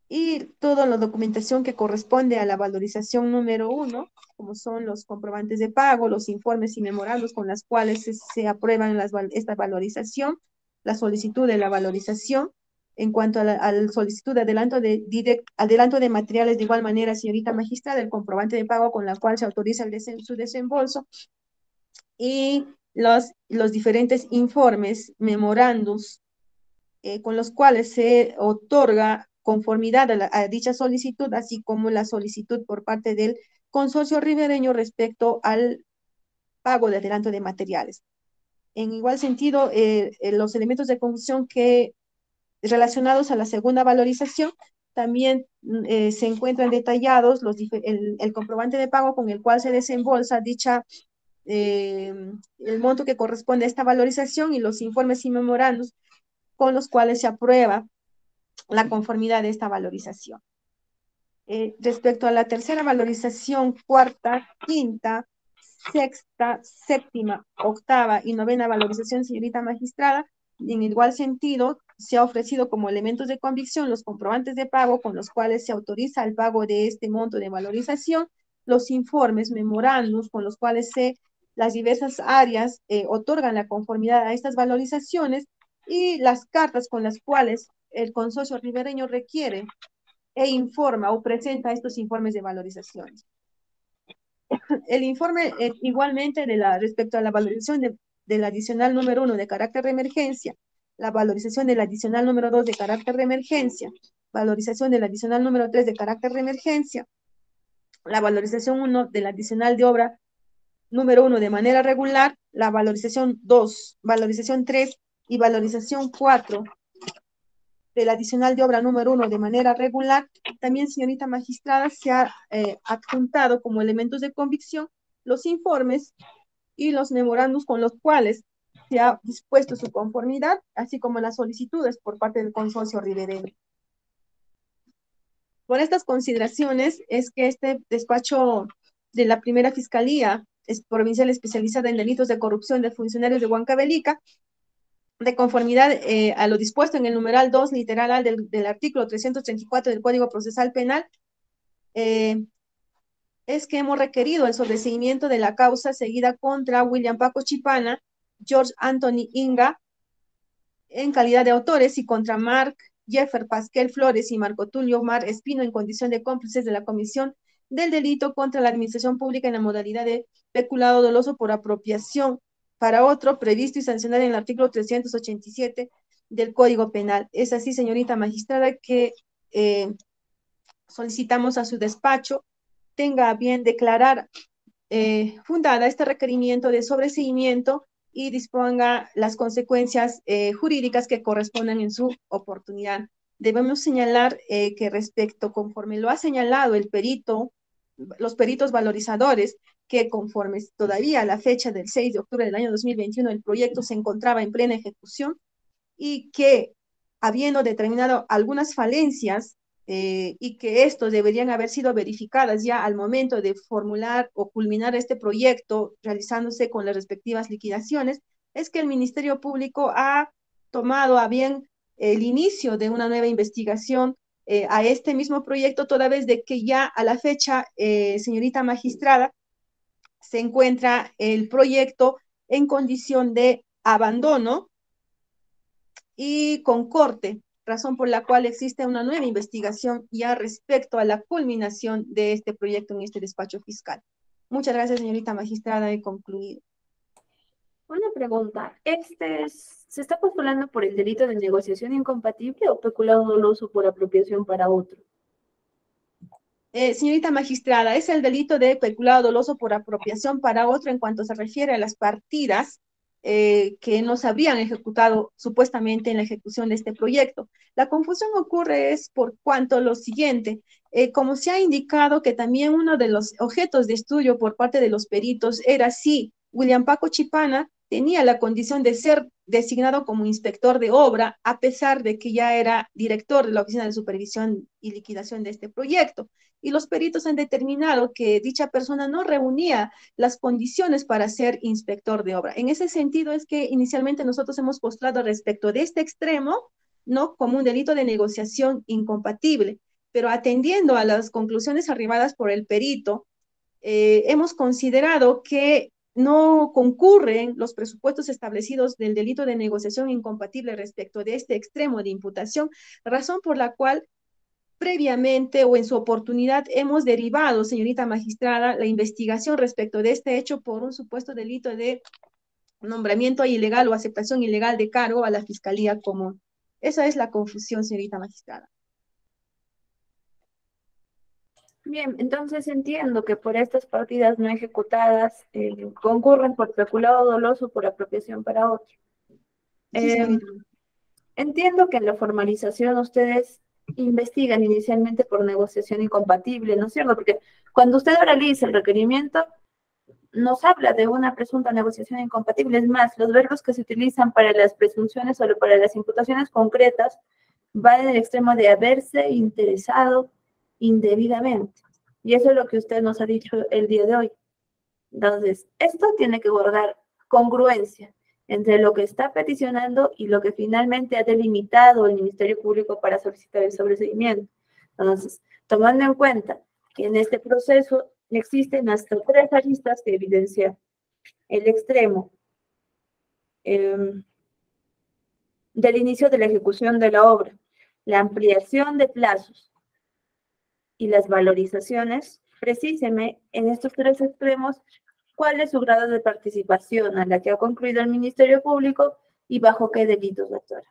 Y toda la documentación que corresponde a la valorización número 1, como son los comprobantes de pago, los informes y memorandos con las cuales se aprueban esta valorización, la solicitud de la valorización. En cuanto a la solicitud de adelanto de materiales, de igual manera, señorita magistrada, el comprobante de pago con la cual se autoriza su desembolso, y los diferentes informes, memorandos, con los cuales se otorga conformidad a dicha solicitud, así como la solicitud por parte del consorcio ribereño respecto al pago de adelanto de materiales. En igual sentido, los elementos de confusión que relacionados a la segunda valorización también se encuentran detallados el comprobante de pago con el cual se desembolsa el monto que corresponde a esta valorización, y los informes y memorandos con los cuales se aprueba la conformidad de esta valorización. Respecto a la tercera valorización, cuarta, quinta, sexta, séptima, octava y novena valorización, señorita magistrada, en igual sentido, se ha ofrecido como elementos de convicción los comprobantes de pago con los cuales se autoriza el pago de este monto de valorización, los informes, memorandos con los cuales las diversas áreas otorgan la conformidad a estas valorizaciones, y las cartas con las cuales el consorcio ribereño requiere e informa o presenta estos informes de valorizaciones. El informe igualmente respecto a la valorización del adicional número 1 de carácter de emergencia, la valorización del adicional número 2 de carácter de emergencia, valorización del adicional número 3 de carácter de emergencia, la valorización 1 del adicional de obra número 1 de manera regular, la valorización 2, valorización 3 y valorización 4 del adicional de obra número 1 de manera regular. También, señorita magistrada, se ha adjuntado como elementos de convicción los informes y los memorandos con los cuales se ha dispuesto su conformidad, así como las solicitudes por parte del consorcio ribereño. Por estas consideraciones es que este despacho de la primera Fiscalía Provincial Especializada en Delitos de Corrupción de Funcionarios de Huancavelica, de conformidad a lo dispuesto en el numeral 2, literal A del artículo 334 del Código Procesal Penal, es que hemos requerido el sobreseimiento de la causa seguida contra William Paco Chipana, George Anthony Inga, en calidad de autores, y contra Mark Jeffer Pasquel Flores y Marco Tulio Mar Espino en condición de cómplices de la comisión del delito contra la administración pública en la modalidad de peculado doloso por apropiación para otro, previsto y sancionado en el artículo 387 del Código Penal. Es así, señorita magistrada, que solicitamos a su despacho tenga a bien declarar fundada este requerimiento de sobreseimiento y disponga las consecuencias jurídicas que correspondan en su oportunidad. Debemos señalar que respecto, conforme lo ha señalado el perito, los peritos valorizadores, que conforme todavía a la fecha del 6 de octubre del año 2021 el proyecto se encontraba en plena ejecución y que, habiendo determinado algunas falencias y que estos deberían haber sido verificadas ya al momento de formular o culminar este proyecto, realizándose con las respectivas liquidaciones, es que el Ministerio Público ha tomado a bien el inicio de una nueva investigación a este mismo proyecto, toda vez de que ya a la fecha, señorita magistrada, se encuentra el proyecto en condición de abandono y con corte, razón por la cual existe una nueva investigación ya respecto a la culminación de este proyecto en este despacho fiscal. Muchas gracias, señorita magistrada, he concluido. Una pregunta, ¿se está postulando por el delito de negociación incompatible o peculado doloso por apropiación para otro? Señorita magistrada, es el delito de peculado doloso por apropiación para otro en cuanto se refiere a las partidas que no se habrían ejecutado supuestamente en la ejecución de este proyecto. La confusión ocurre es por cuanto lo siguiente, como se ha indicado que también uno de los objetos de estudio por parte de los peritos era si William Paco Chipana tenía la condición de ser designado como inspector de obra, a pesar de que ya era director de la Oficina de Supervisión y Liquidación de este proyecto. Y los peritos han determinado que dicha persona no reunía las condiciones para ser inspector de obra. En ese sentido es que inicialmente nosotros hemos postulado respecto de este extremo, ¿no?, como un delito de negociación incompatible, pero atendiendo a las conclusiones arribadas por el perito, hemos considerado que no concurren los presupuestos establecidos del delito de negociación incompatible respecto de este extremo de imputación, razón por la cual previamente o en su oportunidad hemos derivado, señorita magistrada, la investigación respecto de este hecho por un supuesto delito de nombramiento ilegal o aceptación ilegal de cargo a la Fiscalía Común. Esa es la confusión, señorita magistrada. Bien, entonces entiendo que por estas partidas no ejecutadas concurren por peculado doloso por apropiación para otro. Sí, señorita. Entiendo que en la formalización ustedes investigan inicialmente por negociación incompatible, ¿no es cierto? Porque cuando usted realiza el requerimiento, nos habla de una presunta negociación incompatible. Es más, los verbos que se utilizan para las presunciones o para las imputaciones concretas van en el extremo de haberse interesado indebidamente. Y eso es lo que usted nos ha dicho el día de hoy. Entonces, esto tiene que guardar congruencia entre lo que está peticionando y lo que finalmente ha delimitado el Ministerio Público para solicitar el sobreseimiento. Entonces, tomando en cuenta que en este proceso existen hasta 3 aristas que evidencian el extremo del inicio de la ejecución de la obra, la ampliación de plazos y las valorizaciones, Precíseme en estos tres extremos cuál es su grado de participación a la que ha concluido el Ministerio Público y bajo qué delitos, doctora.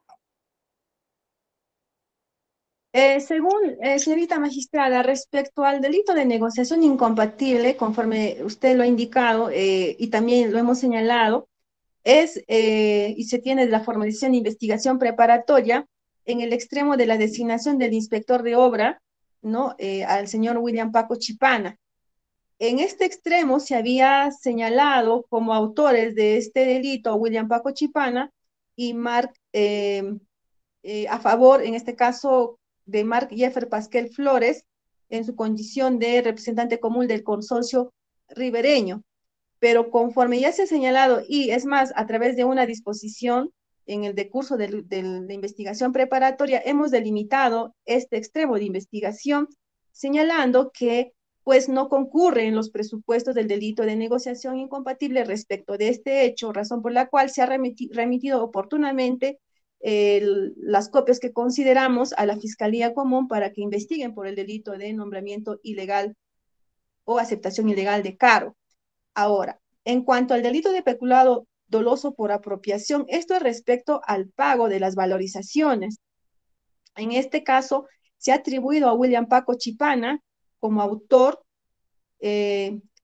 Según señorita magistrada, respecto al delito de negociación incompatible, conforme usted lo ha indicado y también lo hemos señalado, y se tiene la formalización de investigación preparatoria en el extremo de la designación del inspector de obra, ¿no? Al señor William Paco Chipana. En este extremo se había señalado como autores de este delito a William Paco Chipana y Mark, a favor, en este caso, de Mark Jeffer Pasquel Flores, en su condición de representante común del consorcio ribereño. Pero conforme ya se ha señalado, y es más, a través de una disposición en el decurso de la investigación preparatoria, hemos delimitado este extremo de investigación, señalando que pues no concurre en los presupuestos del delito de negociación incompatible respecto de este hecho, razón por la cual se ha remitido oportunamente las copias que consideramos a la Fiscalía Común para que investiguen por el delito de nombramiento ilegal o aceptación ilegal de cargo. Ahora, en cuanto al delito de peculado doloso por apropiación, esto es respecto al pago de las valorizaciones. En este caso, se ha atribuido a William Paco Chipana como autor,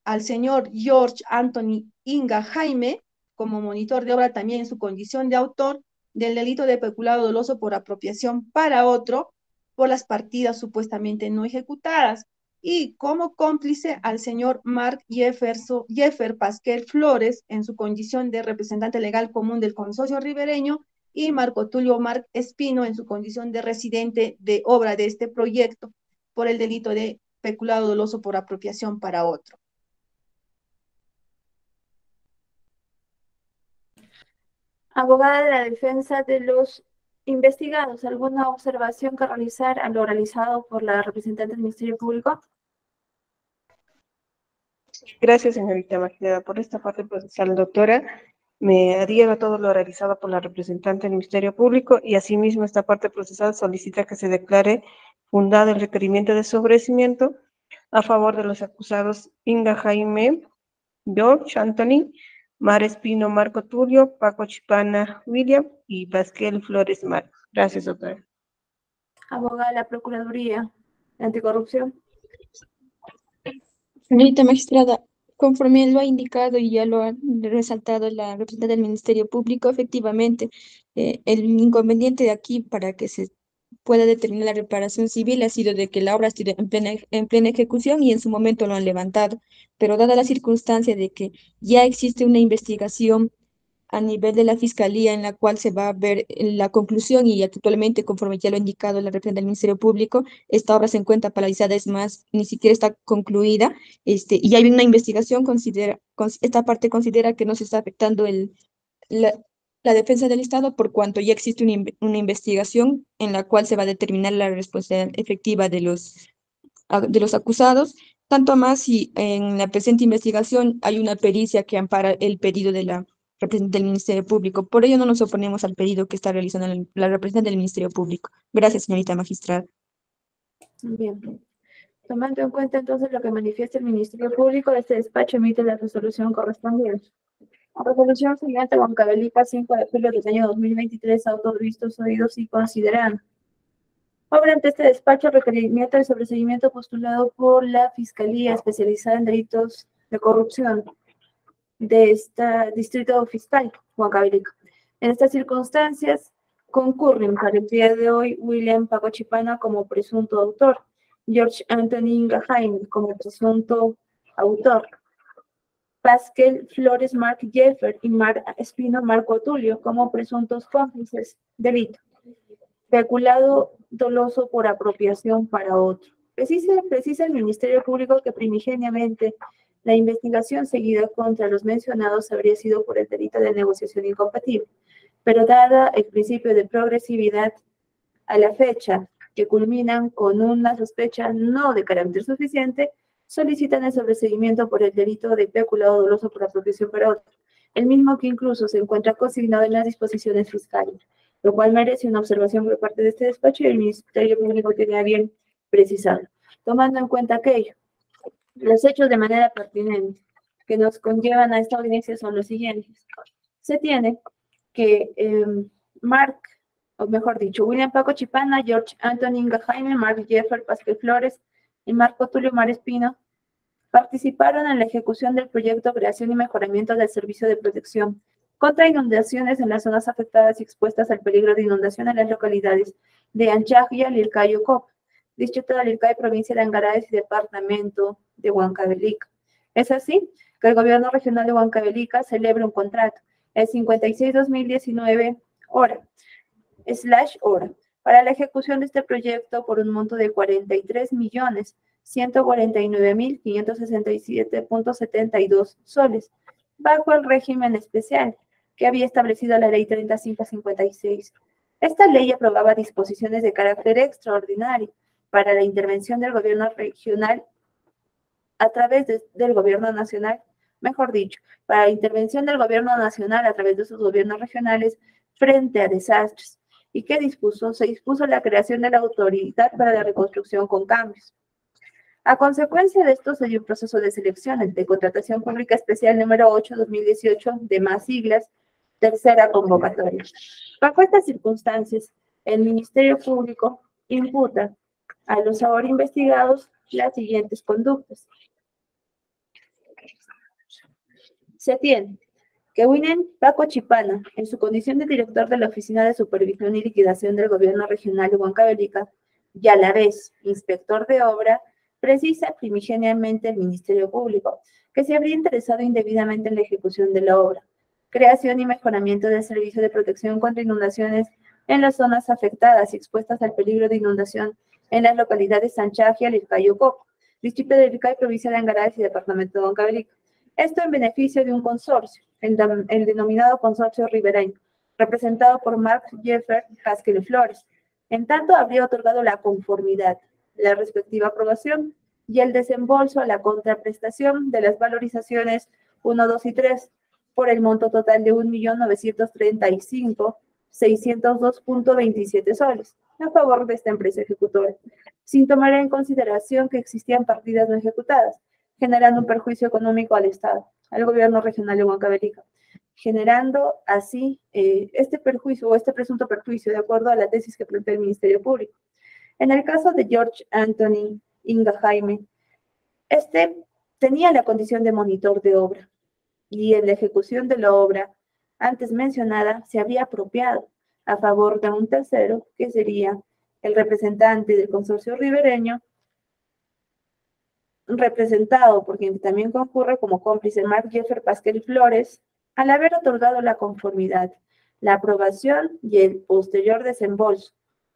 al señor George Anthony Inga Jaime como monitor de obra también en su condición de autor del delito de peculado doloso por apropiación para otro por las partidas supuestamente no ejecutadas, y como cómplice al señor Mark Jeffer Pasquel Flores en su condición de representante legal común del consorcio ribereño, y Marco Tulio Marc Espino en su condición de residente de obra de este proyecto por el delito de peculado doloso por apropiación para otro. Abogada de la defensa de los investigados, ¿alguna observación que realizar a lo realizado por la representante del Ministerio Público? Gracias, señorita magistrada. Por esta parte procesal, doctora, me adhiero a todo lo realizado por la representante del Ministerio Público y asimismo esta parte procesal solicita que se declare fundado el requerimiento de sobreseimiento a favor de los acusados Inga Jaime, George Anthony, Mar Espino Marco Tulio, Paco Chipana William y Pasquel Flores Marcos. Gracias, doctora. Abogada de la Procuraduría de Anticorrupción. Señorita magistrada, conforme lo ha indicado y ya lo ha resaltado la representante del Ministerio Público, efectivamente, el inconveniente de aquí para que se pueda determinar la reparación civil ha sido de que la obra ha sido en plena ejecución y en su momento lo han levantado, pero dada la circunstancia de que ya existe una investigación a nivel de la Fiscalía en la cual se va a ver la conclusión y actualmente, conforme ya lo ha indicado la representante del Ministerio Público, esta obra se encuentra paralizada, es más, ni siquiera está concluida, y hay una investigación, esta parte considera que no se está afectando la defensa del Estado por cuanto ya existe una investigación en la cual se va a determinar la responsabilidad efectiva de los acusados, tanto más si en la presente investigación hay una pericia que ampara el pedido de la representante del Ministerio Público. Por ello no nos oponemos al pedido que está realizando la representante del Ministerio Público. Gracias, señorita magistrada. Bien. Tomando en cuenta entonces lo que manifiesta el Ministerio Público, este despacho emite la resolución correspondiente. La resolución siguiente, Huancavelica, 5 de julio del año 2023, autos vistos, oídos y considerando. Obra ante este despacho requerimiento de sobreseimiento postulado por la Fiscalía Especializada en Delitos de Corrupción de este distrito fiscal, Huancavelica. En estas circunstancias, concurren para el día de hoy William Paco Chipana como presunto autor, George Anthony Inga Jaime como presunto autor, Pasquel Flores Mark Jeffer y Mar Espino Marco Tulio como presuntos cómplices delito, peculado doloso por apropiación para otro. Precisa el Ministerio Público que primigeniamente la investigación seguida contra los mencionados habría sido por el delito de negociación incompatible, pero dada el principio de progresividad a la fecha que culminan con una sospecha no de carácter suficiente, solicitan el sobreseimiento por el delito de peculado doloso por apropiación para otro, el mismo que incluso se encuentra consignado en las disposiciones fiscales, lo cual merece una observación por parte de este despacho y el Ministerio Público tiene a bien precisarlo. Tomando en cuenta aquello, Los hechos de manera pertinente que nos conllevan a esta audiencia son los siguientes. Se tiene que o mejor dicho, William Paco Chipana, George Anthony Inga Jaime, Mark Jeffer Pascal Flores y Marco Tulio Mar Espino participaron en la ejecución del proyecto Creación y Mejoramiento del Servicio de Protección contra inundaciones en las zonas afectadas y expuestas al peligro de inundación en las localidades de Anchaglia, Lircay y Ocop, distrito de Lircay, provincia de Angarayes y departamento de Huancavelica. Es así que el gobierno regional de Huancavelica celebra un contrato, el 56-2019 hora, para la ejecución de este proyecto por un monto de 43.149.567.72 soles, bajo el régimen especial que había establecido la Ley 3556. Esta ley aprobaba disposiciones de carácter extraordinario para la intervención del gobierno regional a través del gobierno nacional, mejor dicho, para la intervención del gobierno nacional a través de sus gobiernos regionales frente a desastres. ¿Y qué dispuso? Se dispuso la creación de la Autoridad para la Reconstrucción con Cambios. A consecuencia de esto se dio un proceso de selección de contratación pública especial número 8/2018, de más siglas, tercera convocatoria. Bajo estas circunstancias, el Ministerio Público imputa a los ahora investigados las siguientes conductas. Se tiene que William Paco Chipana, en su condición de director de la Oficina de Supervisión y Liquidación del Gobierno Regional de Huancavelica, y a la vez inspector de obra, precisa primigeniamente el Ministerio Público, que se habría interesado indebidamente en la ejecución de la obra, creación y mejoramiento del servicio de protección contra inundaciones en las zonas afectadas y expuestas al peligro de inundación en las localidades Sanchaglia, Lircay y Ocop, distrito de Lircay, provincia de Angarayes y departamento de Huancavelica. Esto en beneficio de un consorcio, el denominado Consorcio Ribereño, representado por Mark Jeffer Pascal Flores. En tanto, habría otorgado la conformidad, la respectiva aprobación y el desembolso a la contraprestación de las valorizaciones 1, 2 y 3 por el monto total de 1.935.602.27 soles a favor de esta empresa ejecutora, sin tomar en consideración que existían partidas no ejecutadas, generando un perjuicio económico al Estado, al gobierno regional de Huancavelica, generando así este perjuicio o este presunto perjuicio de acuerdo a la tesis que plantea el Ministerio Público. En el caso de George Anthony Inga Jaime, este tenía la condición de monitor de obra y en la ejecución de la obra antes mencionada se había apropiado a favor de un tercero, que sería el representante del consorcio ribereño, representado por quien también concurre como cómplice Mark Jeffer Pascal Flores, al haber otorgado la conformidad, la aprobación y el posterior desembolso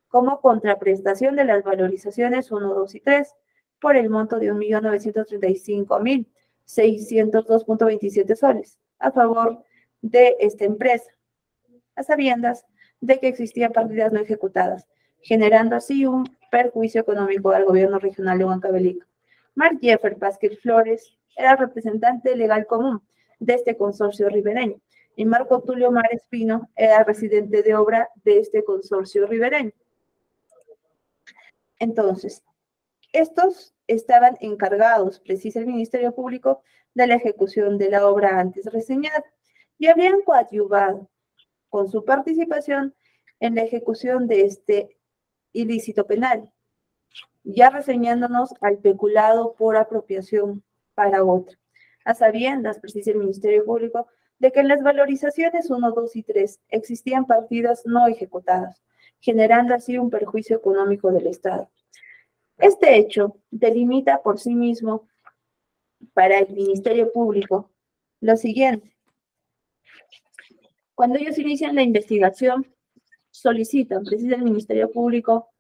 como contraprestación de las valorizaciones 1, 2 y 3 por el monto de 1.935.602.27 soles a favor de esta empresa, a sabiendas de que existían partidas no ejecutadas, generando así un perjuicio económico al gobierno regional de Huancavelica. Mark Jeffer Pascal Flores era representante legal común de este consorcio ribereño y Marco Tulio Mar Espino era residente de obra de este consorcio ribereño. Entonces, estos estaban encargados, precisa el Ministerio Público, de la ejecución de la obra antes reseñada y habrían coadyuvado con su participación en la ejecución de este ilícito penal, ya reseñándonos al peculado por apropiación para otra, a sabiendas, precisa el Ministerio Público, de que en las valorizaciones 1, 2 y 3 existían partidas no ejecutadas, generando así un perjuicio económico del Estado. Este hecho delimita por sí mismo para el Ministerio Público lo siguiente. Cuando ellos inician la investigación, solicitan, precisa el Ministerio Público,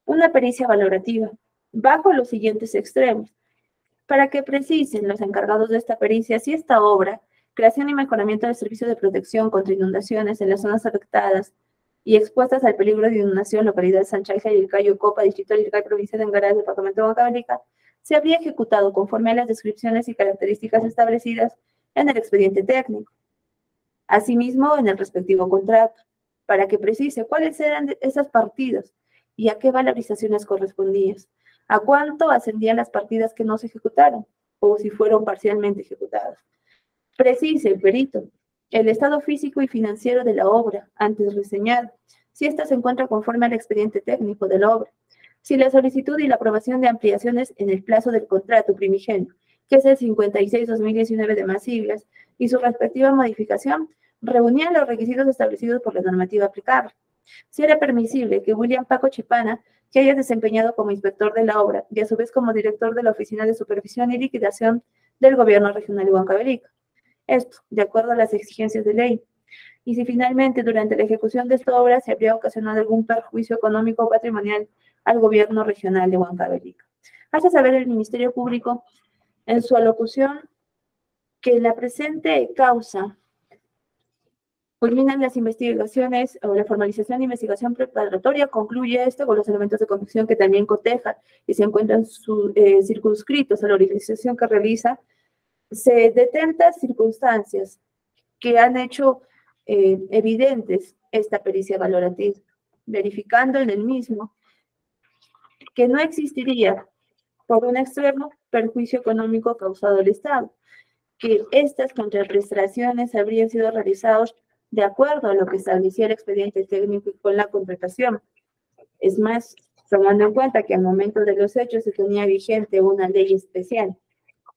una pericia valorativa bajo los siguientes extremos, para que precisen los encargados de esta pericia si esta obra, creación y mejoramiento del servicio de protección contra inundaciones en las zonas afectadas y expuestas al peligro de inundación, localidad de Sanchaglia, Lircay, Ocopa, distrito de Lircay, provincia de Angarayes, departamento de Huancavelica, se habría ejecutado conforme a las descripciones y características establecidas en el expediente técnico. Asimismo, en el respectivo contrato, para que precise cuáles eran esas partidas y a qué valorizaciones correspondían, a cuánto ascendían las partidas que no se ejecutaron o si fueron parcialmente ejecutadas. Precise el perito el estado físico y financiero de la obra antes reseñada, si ésta se encuentra conforme al expediente técnico de la obra, si la solicitud y la aprobación de ampliaciones en el plazo del contrato primigenio, que es el 56-2019 de más siglas, y su respectiva modificación, reunían los requisitos establecidos por la normativa aplicable. Si era permisible que William Paco Chipana, que haya desempeñado como inspector de la obra y a su vez como director de la Oficina de Supervisión y Liquidación del Gobierno Regional de Huancavelica. Esto, de acuerdo a las exigencias de ley. Y si finalmente durante la ejecución de esta obra se habría ocasionado algún perjuicio económico o patrimonial al Gobierno Regional de Huancavelica. Hace saber el Ministerio Público en su alocución que la presente causa culminan las investigaciones o la formalización de investigación preparatoria, concluye esto con los elementos de convicción que también coteja y se encuentran circunscritos a la organización que realiza. Se detenta circunstancias que han hecho evidentes esta pericia valorativa, verificando en el mismo que no existiría, por un extremo, perjuicio económico causado al Estado, que estas contraprestaciones habrían sido realizadas de acuerdo a lo que establecía el expediente técnico y con la contratación. Es más, tomando en cuenta que al momento de los hechos se tenía vigente una ley especial,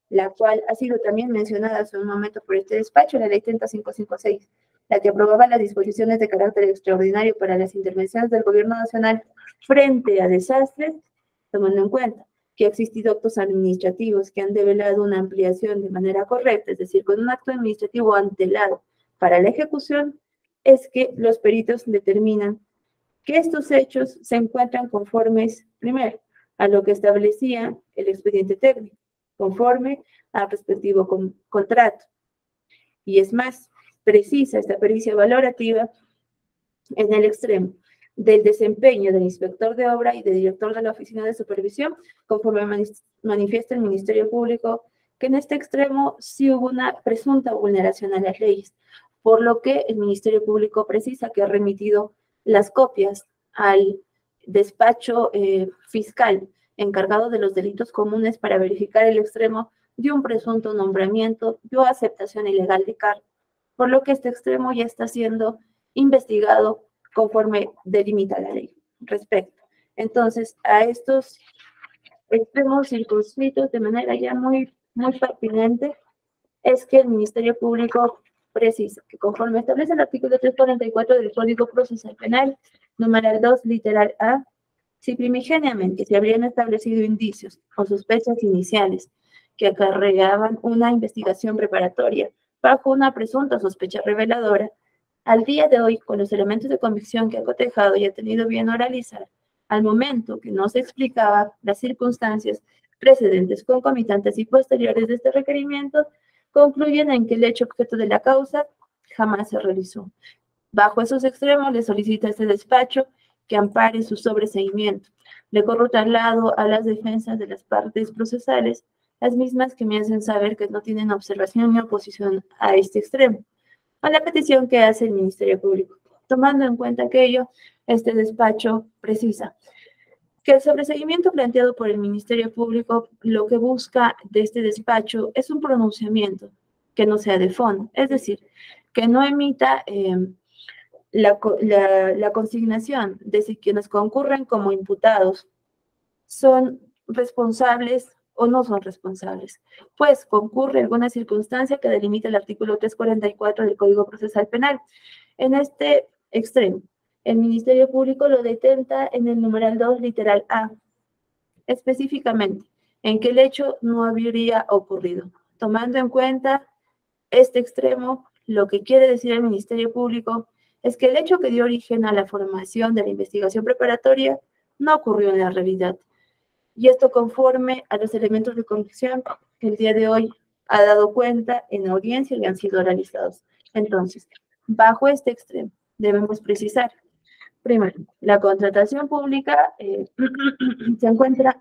la cual ha sido también mencionada hace un momento por este despacho, la ley 30556, la que aprobaba las disposiciones de carácter extraordinario para las intervenciones del Gobierno Nacional frente a desastres, tomando en cuenta que ha existido actos administrativos que han develado una ampliación de manera correcta, es decir, con un acto administrativo antelado para la ejecución, es que los peritos determinan que estos hechos se encuentran conformes, primero, a lo que establecía el expediente técnico, conforme al respectivo contrato. Y es más, precisa esta pericia valorativa en el extremo del desempeño del inspector de obra y del director de la Oficina de Supervisión, conforme manifiesta el Ministerio Público, que en este extremo sí hubo una presunta vulneración a las leyes, por lo que el Ministerio Público precisa que ha remitido las copias al despacho fiscal encargado de los delitos comunes para verificar el extremo de un presunto nombramiento o aceptación ilegal de cargo, por lo que este extremo ya está siendo investigado conforme delimita la ley respecto. Entonces, a estos extremos circunscritos de manera ya muy pertinente, es que el Ministerio Público precisa que conforme establece el artículo 344 del Código Procesal Penal, numeral 2, literal A, si primigeniamente se habrían establecido indicios o sospechas iniciales que acarreaban una investigación preparatoria bajo una presunta sospecha reveladora, al día de hoy, con los elementos de convicción que ha cotejado y ha tenido bien oralizar, al momento que no se explicaba las circunstancias precedentes, concomitantes y posteriores de este requerimiento, concluyen en que el hecho objeto de la causa jamás se realizó. Bajo esos extremos, le solicita a este despacho que ampare su sobreseimiento. Le corro traslado a las defensas de las partes procesales, las mismas que me hacen saber que no tienen observación ni oposición a este extremo, a la petición que hace el Ministerio Público. Tomando en cuenta aquello, este despacho precisa que el sobreseimiento planteado por el Ministerio Público lo que busca de este despacho es un pronunciamiento que no sea de fondo, es decir, que no emita la consignación de si quienes concurren como imputados son responsables o no son responsables, pues concurre alguna circunstancia que delimita el artículo 344 del Código Procesal Penal. En este extremo, el Ministerio Público lo detenta en el numeral 2, literal A, específicamente en que el hecho no habría ocurrido. Tomando en cuenta este extremo, lo que quiere decir el Ministerio Público es que el hecho que dio origen a la formación de la investigación preparatoria no ocurrió en la realidad. Y esto conforme a los elementos de convicción que el día de hoy ha dado cuenta en la audiencia y han sido realizados. Entonces, bajo este extremo, debemos precisar, primero, la contratación pública se encuentra,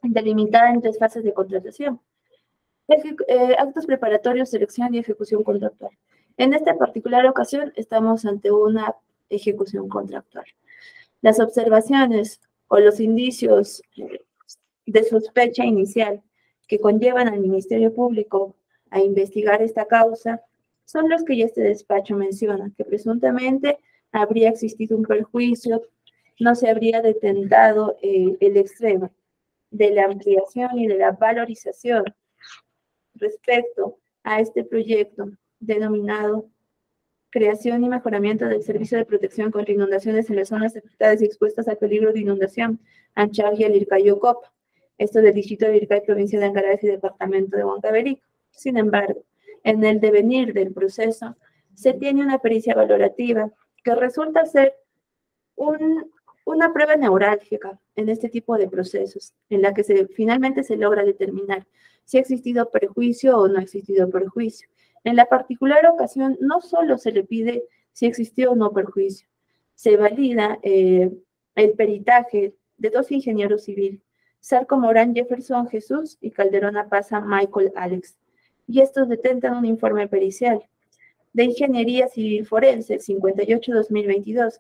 delimitada en 3 fases de contratación. Actos preparatorios, selección y ejecución contractual. En esta particular ocasión estamos ante una ejecución contractual. Las observaciones o los indicios de sospecha inicial que conllevan al Ministerio Público a investigar esta causa son los que ya este despacho menciona, que presuntamente habría existido un perjuicio, no se habría detentado el extremo de la ampliación y de la valorización respecto a este proyecto denominado Creación y Mejoramiento del Servicio de Protección contra Inundaciones en las zonas afectadas y expuestas al peligro de inundación, Anchaglia, Lircay, Copa. Esto del distrito de Lircay, provincia de Ancaraz y departamento de Huancavelica. Sin embargo, en el devenir del proceso, se tiene una pericia valorativa que resulta ser una prueba neurálgica en este tipo de procesos, en la que finalmente se logra determinar si ha existido perjuicio o no ha existido perjuicio. En la particular ocasión, no solo se le pide si existió o no perjuicio, se valida el peritaje de dos ingenieros civiles, Sarco Morán Jefferson Jesús y Calderón Apaza Michael Alex, y estos detentan un informe pericial de Ingeniería Civil Forense 58-2022.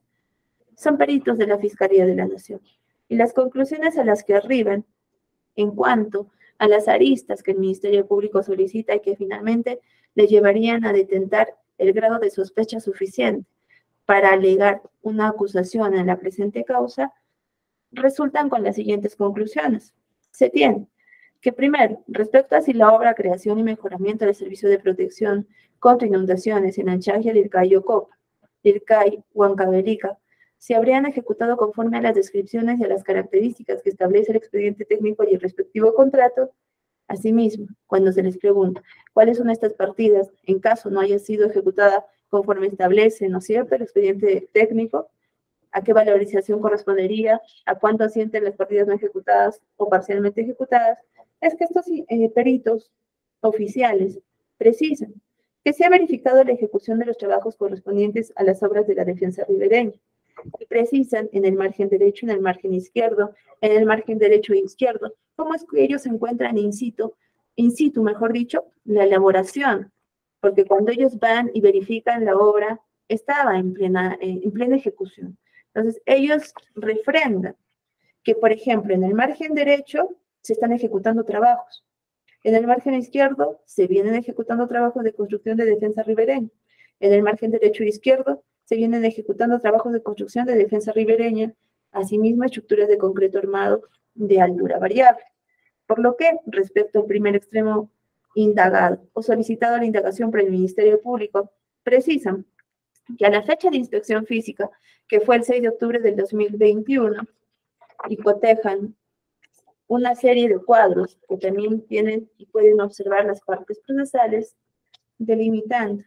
Son peritos de la Fiscalía de la Nación. Y las conclusiones a las que arriban en cuanto a las aristas que el Ministerio Público solicita y que finalmente le llevarían a detentar el grado de sospecha suficiente para alegar una acusación en la presente causa, resultan con las siguientes conclusiones. Se tiene que, primero, respecto a si la obra Creación y Mejoramiento del Servicio de Protección contra Inundaciones en Anchaglia, Lircay, Ocopa, Lircay, Huancavelica, se habrían ejecutado conforme a las descripciones y a las características que establece el expediente técnico y el respectivo contrato. Asimismo, cuando se les pregunta cuáles son estas partidas, en caso no haya sido ejecutada conforme establece, ¿no es cierto?, el expediente técnico, a qué valorización correspondería, a cuánto ascienden las partidas no ejecutadas o parcialmente ejecutadas, es que estos peritos oficiales precisan que se ha verificado la ejecución de los trabajos correspondientes a las obras de la defensa ribereña, y precisan en el margen derecho, en el margen izquierdo, en el margen derecho e izquierdo, cómo es que ellos se encuentran in situ, mejor dicho, la elaboración, porque cuando ellos van y verifican la obra, estaba en plena ejecución. Entonces, ellos refrendan que, por ejemplo, en el margen derecho se están ejecutando trabajos, en el margen izquierdo se vienen ejecutando trabajos de construcción de defensa ribereña, en el margen derecho e izquierdo se vienen ejecutando trabajos de construcción de defensa ribereña, asimismo estructuras de concreto armado de altura variable. Por lo que, respecto al primer extremo indagado o solicitado la indagación por el Ministerio Público, precisan que a la fecha de inspección física, que fue el 6 de octubre del 2021, y cotejan una serie de cuadros que también tienen y pueden observar las partes procesales, delimitando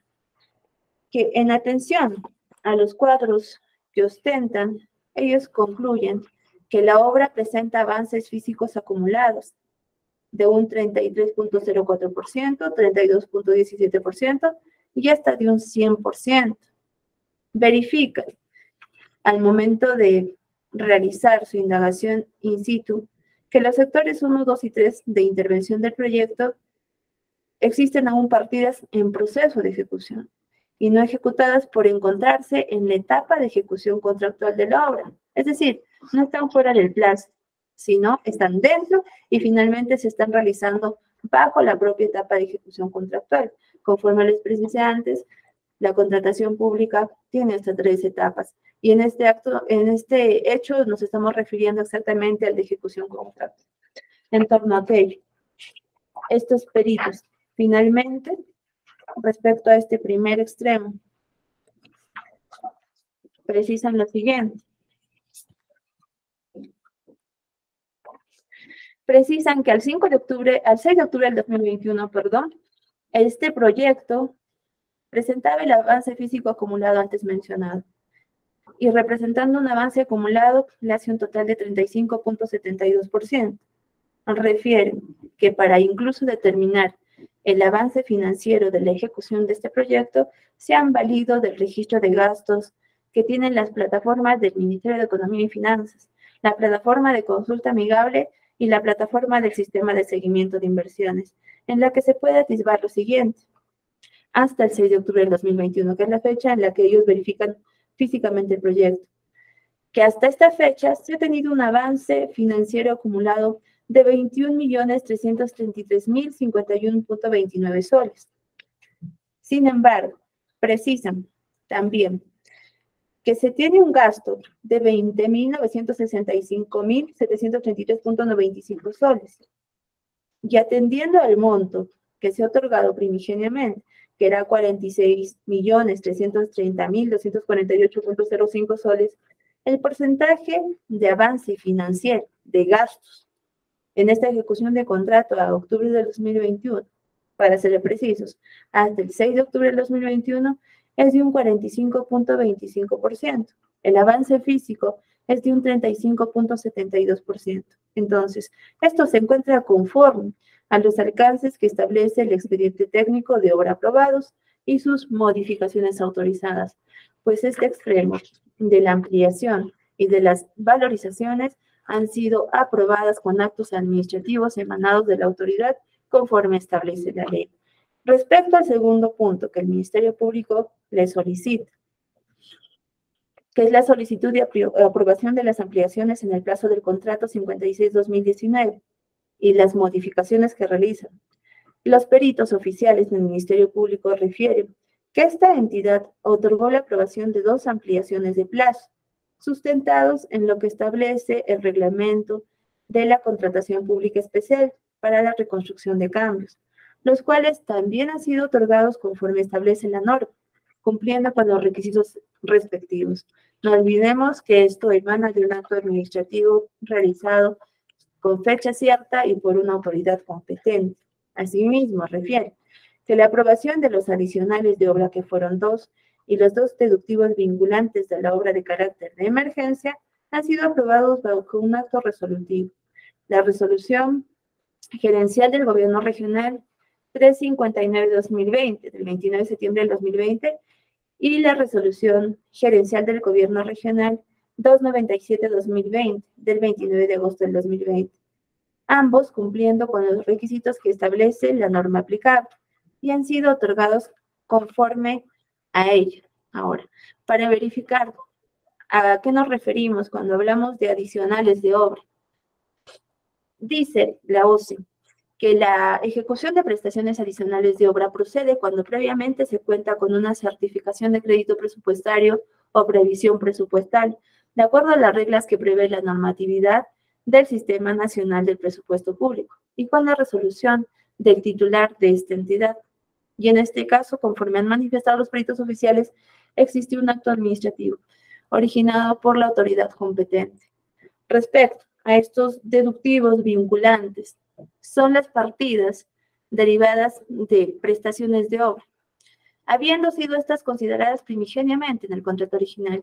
que en atención a los cuadros que ostentan, ellos concluyen que la obra presenta avances físicos acumulados de un 33.04%, 32.17% y hasta de un 100%. Verifican al momento de realizar su indagación in situ que los sectores 1, 2 y 3 de intervención del proyecto existen aún partidas en proceso de ejecución y no ejecutadas por encontrarse en la etapa de ejecución contractual de la obra. Es decir, no están fuera del plazo, sino están dentro y finalmente se están realizando bajo la propia etapa de ejecución contractual. Conforme les precisé antes, la contratación pública tiene hasta 3 etapas. Y en este hecho nos estamos refiriendo exactamente al de ejecución contractual. En torno a aquello, estos peritos, finalmente, respecto a este primer extremo, precisan lo siguiente. Precisan que al 6 de octubre del 2021, este proyecto presentaba el avance físico acumulado antes mencionado. Y representando un avance acumulado, le hace un total de 35.72%. Refiere que para incluso determinar el avance financiero de la ejecución de este proyecto, se han valido del registro de gastos que tienen las plataformas del Ministerio de Economía y Finanzas, la plataforma de consulta amigable y la plataforma del sistema de seguimiento de inversiones, en la que se puede atisbar lo siguiente. Hasta el 6 de octubre del 2021, que es la fecha en la que ellos verifican físicamente el proyecto, que hasta esta fecha se ha tenido un avance financiero acumulado de 21.333.051.29 soles. Sin embargo, precisan también que se tiene un gasto de 20.965.733.95 soles. Y atendiendo al monto que se ha otorgado primigeniamente, que era 46.330.248.05 soles, el porcentaje de avance financiero de gastos en esta ejecución de contrato a octubre del 2021, para ser precisos, hasta el 6 de octubre del 2021, es de un 45.25%. El avance físico es de un 35.72%. Entonces, esto se encuentra conforme a los alcances que establece el expediente técnico de obra aprobados y sus modificaciones autorizadas, pues este extremo de la ampliación y de las valorizaciones han sido aprobadas con actos administrativos emanados de la autoridad conforme establece la ley. Respecto al segundo punto que el Ministerio Público le solicita, que es la solicitud de aprobación de las ampliaciones en el plazo del contrato 56-2019 y las modificaciones que realizan. Los peritos oficiales del Ministerio Público refieren que esta entidad otorgó la aprobación de 2 ampliaciones de plazo, sustentados en lo que establece el reglamento de la contratación pública especial para la reconstrucción de cambios, los cuales también han sido otorgados conforme establece la norma, cumpliendo con los requisitos respectivos. No olvidemos que esto emana de un acto administrativo realizado con fecha cierta y por una autoridad competente. Asimismo, refiere que la aprobación de los adicionales de obra, que fueron 2, y los 2 deductivos vinculantes de la obra de carácter de emergencia, han sido aprobados bajo un acto resolutivo. La resolución gerencial del Gobierno Regional 359-2020, del 29 de septiembre del 2020, y la resolución gerencial del Gobierno Regional 297-2020, del 29 de agosto del 2020. Ambos cumpliendo con los requisitos que establece la norma aplicable y han sido otorgados conforme a ella. Ahora, para verificar a qué nos referimos cuando hablamos de adicionales de obra, dice la OCE que la ejecución de prestaciones adicionales de obra procede cuando previamente se cuenta con una certificación de crédito presupuestario o previsión presupuestal, de acuerdo a las reglas que prevé la normatividad del Sistema Nacional del Presupuesto Público y con la resolución del titular de esta entidad. Y en este caso, conforme han manifestado los peritos oficiales, existe un acto administrativo originado por la autoridad competente. Respecto a estos deductivos vinculantes, son las partidas derivadas de prestaciones de obra, habiendo sido estas consideradas primigeniamente en el contrato original,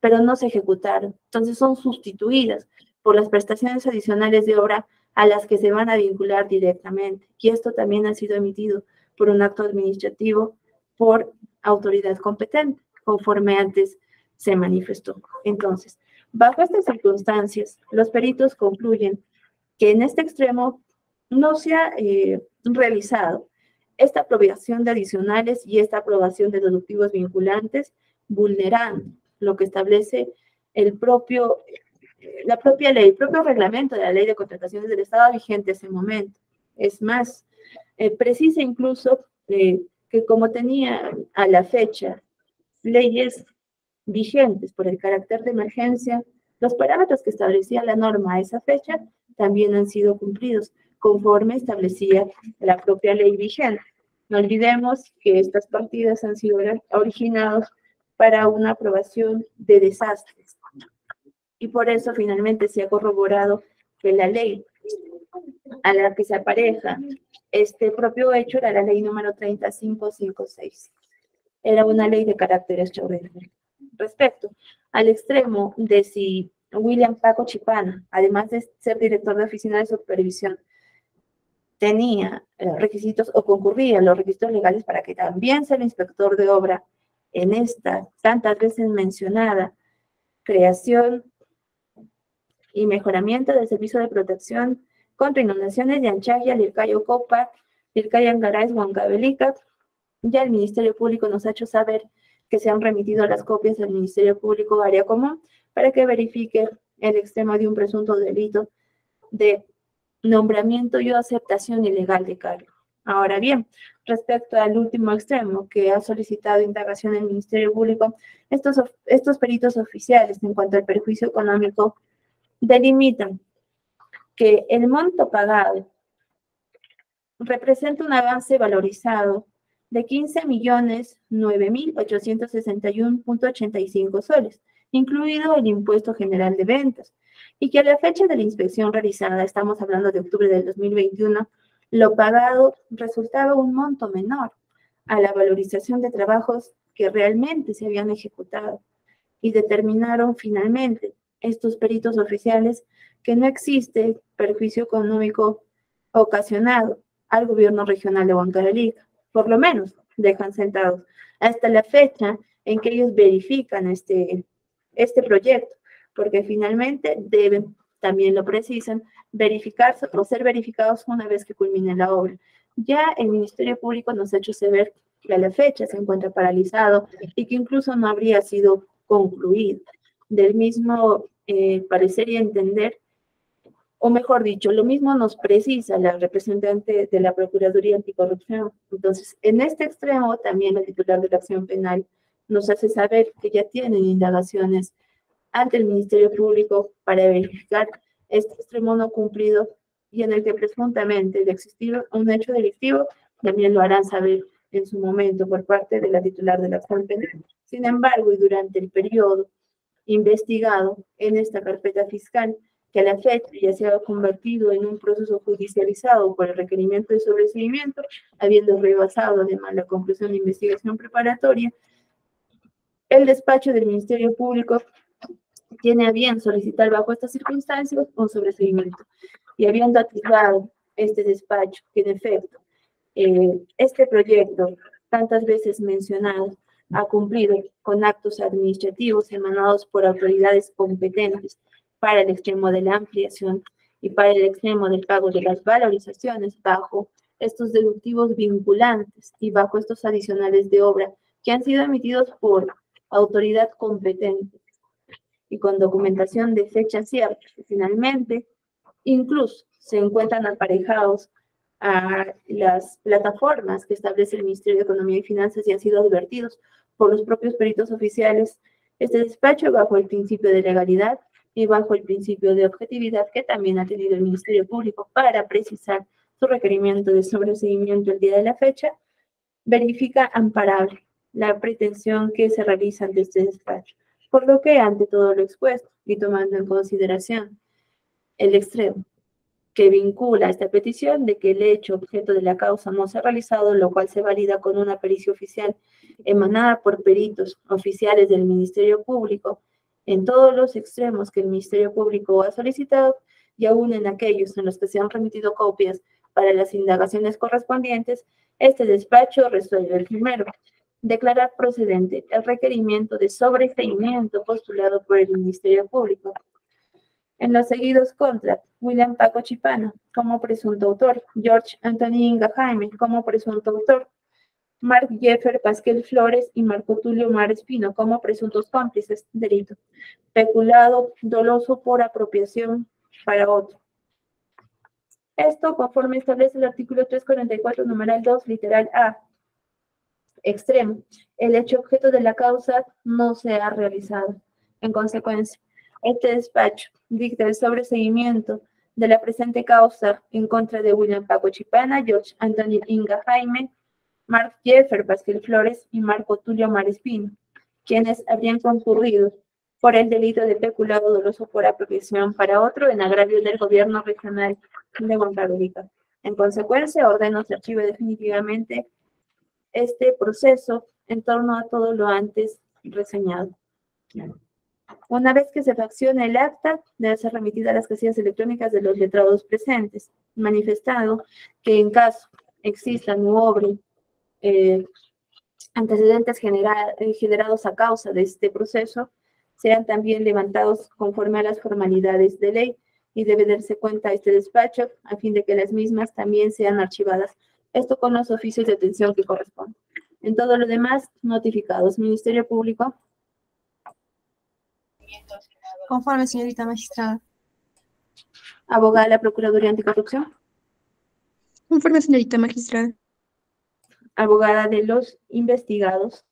pero no se ejecutaron. Entonces son sustituidas por las prestaciones adicionales de obra a las que se van a vincular directamente. Y esto también ha sido emitido por un acto administrativo por autoridad competente, conforme antes se manifestó. Entonces, bajo estas circunstancias, los peritos concluyen que en este extremo no se ha realizado esta aprobación de adicionales y esta aprobación de deductivos vinculantes, vulnerando lo que establece la propia ley, el propio reglamento de la Ley de Contrataciones del Estado vigente en ese momento. Es más, precisa incluso que como tenía a la fecha leyes vigentes por el carácter de emergencia, los parámetros que establecía la norma a esa fecha también han sido cumplidos, conforme establecía la propia ley vigente. No olvidemos que estas partidas han sido originadas para una aprobación de desastres. Y por eso finalmente se ha corroborado que la ley a la que se apareja este propio hecho era la ley número 3556. Era una ley de carácter extraordinario. Respecto al extremo de si William Paco Chipana, además de ser director de oficina de supervisión, tenía requisitos o concurría a los requisitos legales para que también sea el inspector de obra en esta tantas veces mencionada creación y mejoramiento del servicio de protección contra inundaciones de Anchaya, Lircayo, Copa, Lircaya, Angaray, Huancavelica. Ya el Ministerio Público nos ha hecho saber que se han remitido las copias al Ministerio Público Área Común para que verifique el extremo de un presunto delito de nombramiento y aceptación ilegal de cargo. Ahora bien, respecto al último extremo que ha solicitado indagación el Ministerio Público, estos peritos oficiales en cuanto al perjuicio económico delimitan que el monto pagado representa un avance valorizado de 15.009.861.85 soles, incluido el impuesto general de ventas, y que a la fecha de la inspección realizada, estamos hablando de octubre del 2021, lo pagado resultaba un monto menor a la valorización de trabajos que realmente se habían ejecutado, y determinaron finalmente estos peritos oficiales que no existe perjuicio económico ocasionado al gobierno regional de Huancavelica. Por lo menos dejan sentados hasta la fecha en que ellos verifican este proyecto, porque finalmente deben, también lo precisan, verificarse o ser verificados una vez que culmine la obra. Ya el Ministerio Público nos ha hecho saber que a la fecha se encuentra paralizado y que incluso no habría sido concluido. Del mismo parecer y entender, o mejor dicho, lo mismo nos precisa la representante de la Procuraduría Anticorrupción. Entonces, en este extremo, también la titular de la acción penal nos hace saber que ya tienen indagaciones ante el Ministerio Público para verificar este extremo no cumplido y en el que presuntamente de existir un hecho delictivo, también lo harán saber en su momento por parte de la titular de la acción penal. Sin embargo, y durante el periodo investigado en esta carpeta fiscal, que a la fecha ya se ha convertido en un proceso judicializado por el requerimiento de sobreseimiento, habiendo rebasado además la conclusión de investigación preparatoria, el despacho del Ministerio Público tiene a bien solicitar bajo estas circunstancias un sobreseimiento. Y habiendo atisbado este despacho que en efecto este proyecto, tantas veces mencionado, ha cumplido con actos administrativos emanados por autoridades competentes para el extremo de la ampliación y para el extremo del pago de las valorizaciones bajo estos deductivos vinculantes y bajo estos adicionales de obra que han sido emitidos por autoridad competente y con documentación de fecha cierta. Finalmente, incluso se encuentran aparejados a las plataformas que establece el Ministerio de Economía y Finanzas y han sido advertidos por los propios peritos oficiales este despacho bajo el principio de legalidad y bajo el principio de objetividad que también ha tenido el Ministerio Público para precisar su requerimiento de sobreseimiento el día de la fecha, verifica amparable la pretensión que se realiza ante este despacho. Por lo que, ante todo lo expuesto y tomando en consideración el extremo que vincula esta petición de que el hecho objeto de la causa no se ha realizado, lo cual se valida con una pericia oficial emanada por peritos oficiales del Ministerio Público en todos los extremos que el Ministerio Público ha solicitado y aún en aquellos en los que se han remitido copias para las indagaciones correspondientes, este despacho resuelve el primero, declarar procedente el requerimiento de sobreseimiento postulado por el Ministerio Público. En los seguidos contra William Paco Chipana como presunto autor, George Anthony Inga Jaime como presunto autor, Mark Jeffer Pasquel Flores y Marco Tulio Mar Espino como presuntos cómplices, delito, peculado doloso por apropiación para otro. Esto conforme establece el artículo 344, numeral 2, literal A. Extremo. El hecho objeto de la causa no se ha realizado. En consecuencia, este despacho dicta el sobreseimiento de la presente causa en contra de William Paco Chipana, George Anthony Inga Jaime, Mark Jeffer Pasquel Flores y Marco Tulio Mar Espino, quienes habrían concurrido por el delito de peculado doloso por apropiación para otro en agravio del gobierno regional de Huancavelica. En consecuencia, ordeno se archive definitivamente este proceso en torno a todo lo antes reseñado. Una vez que se fraccione el acta, debe ser remitida a las casillas electrónicas de los letrados presentes, manifestado que en caso existan u obren antecedentes generados a causa de este proceso, sean también levantados conforme a las formalidades de ley y debe darse cuenta a este despacho a fin de que las mismas también sean archivadas. Esto con los oficios de atención que corresponden. En todo lo demás, notificados. Ministerio Público. Conforme, señorita magistrada. Abogada de la Procuraduría Anticorrupción. Conforme, señorita magistrada. Abogada de los investigados.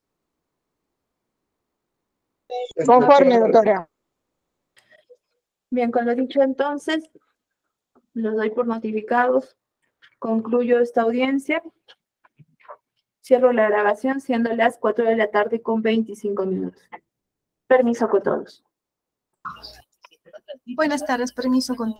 Conforme, doctora. Bien, con lo dicho entonces, los doy por notificados. Concluyo esta audiencia. Cierro la grabación siendo las 4 de la tarde con 25 minutos. Permiso con todos. Buenas tardes, permiso con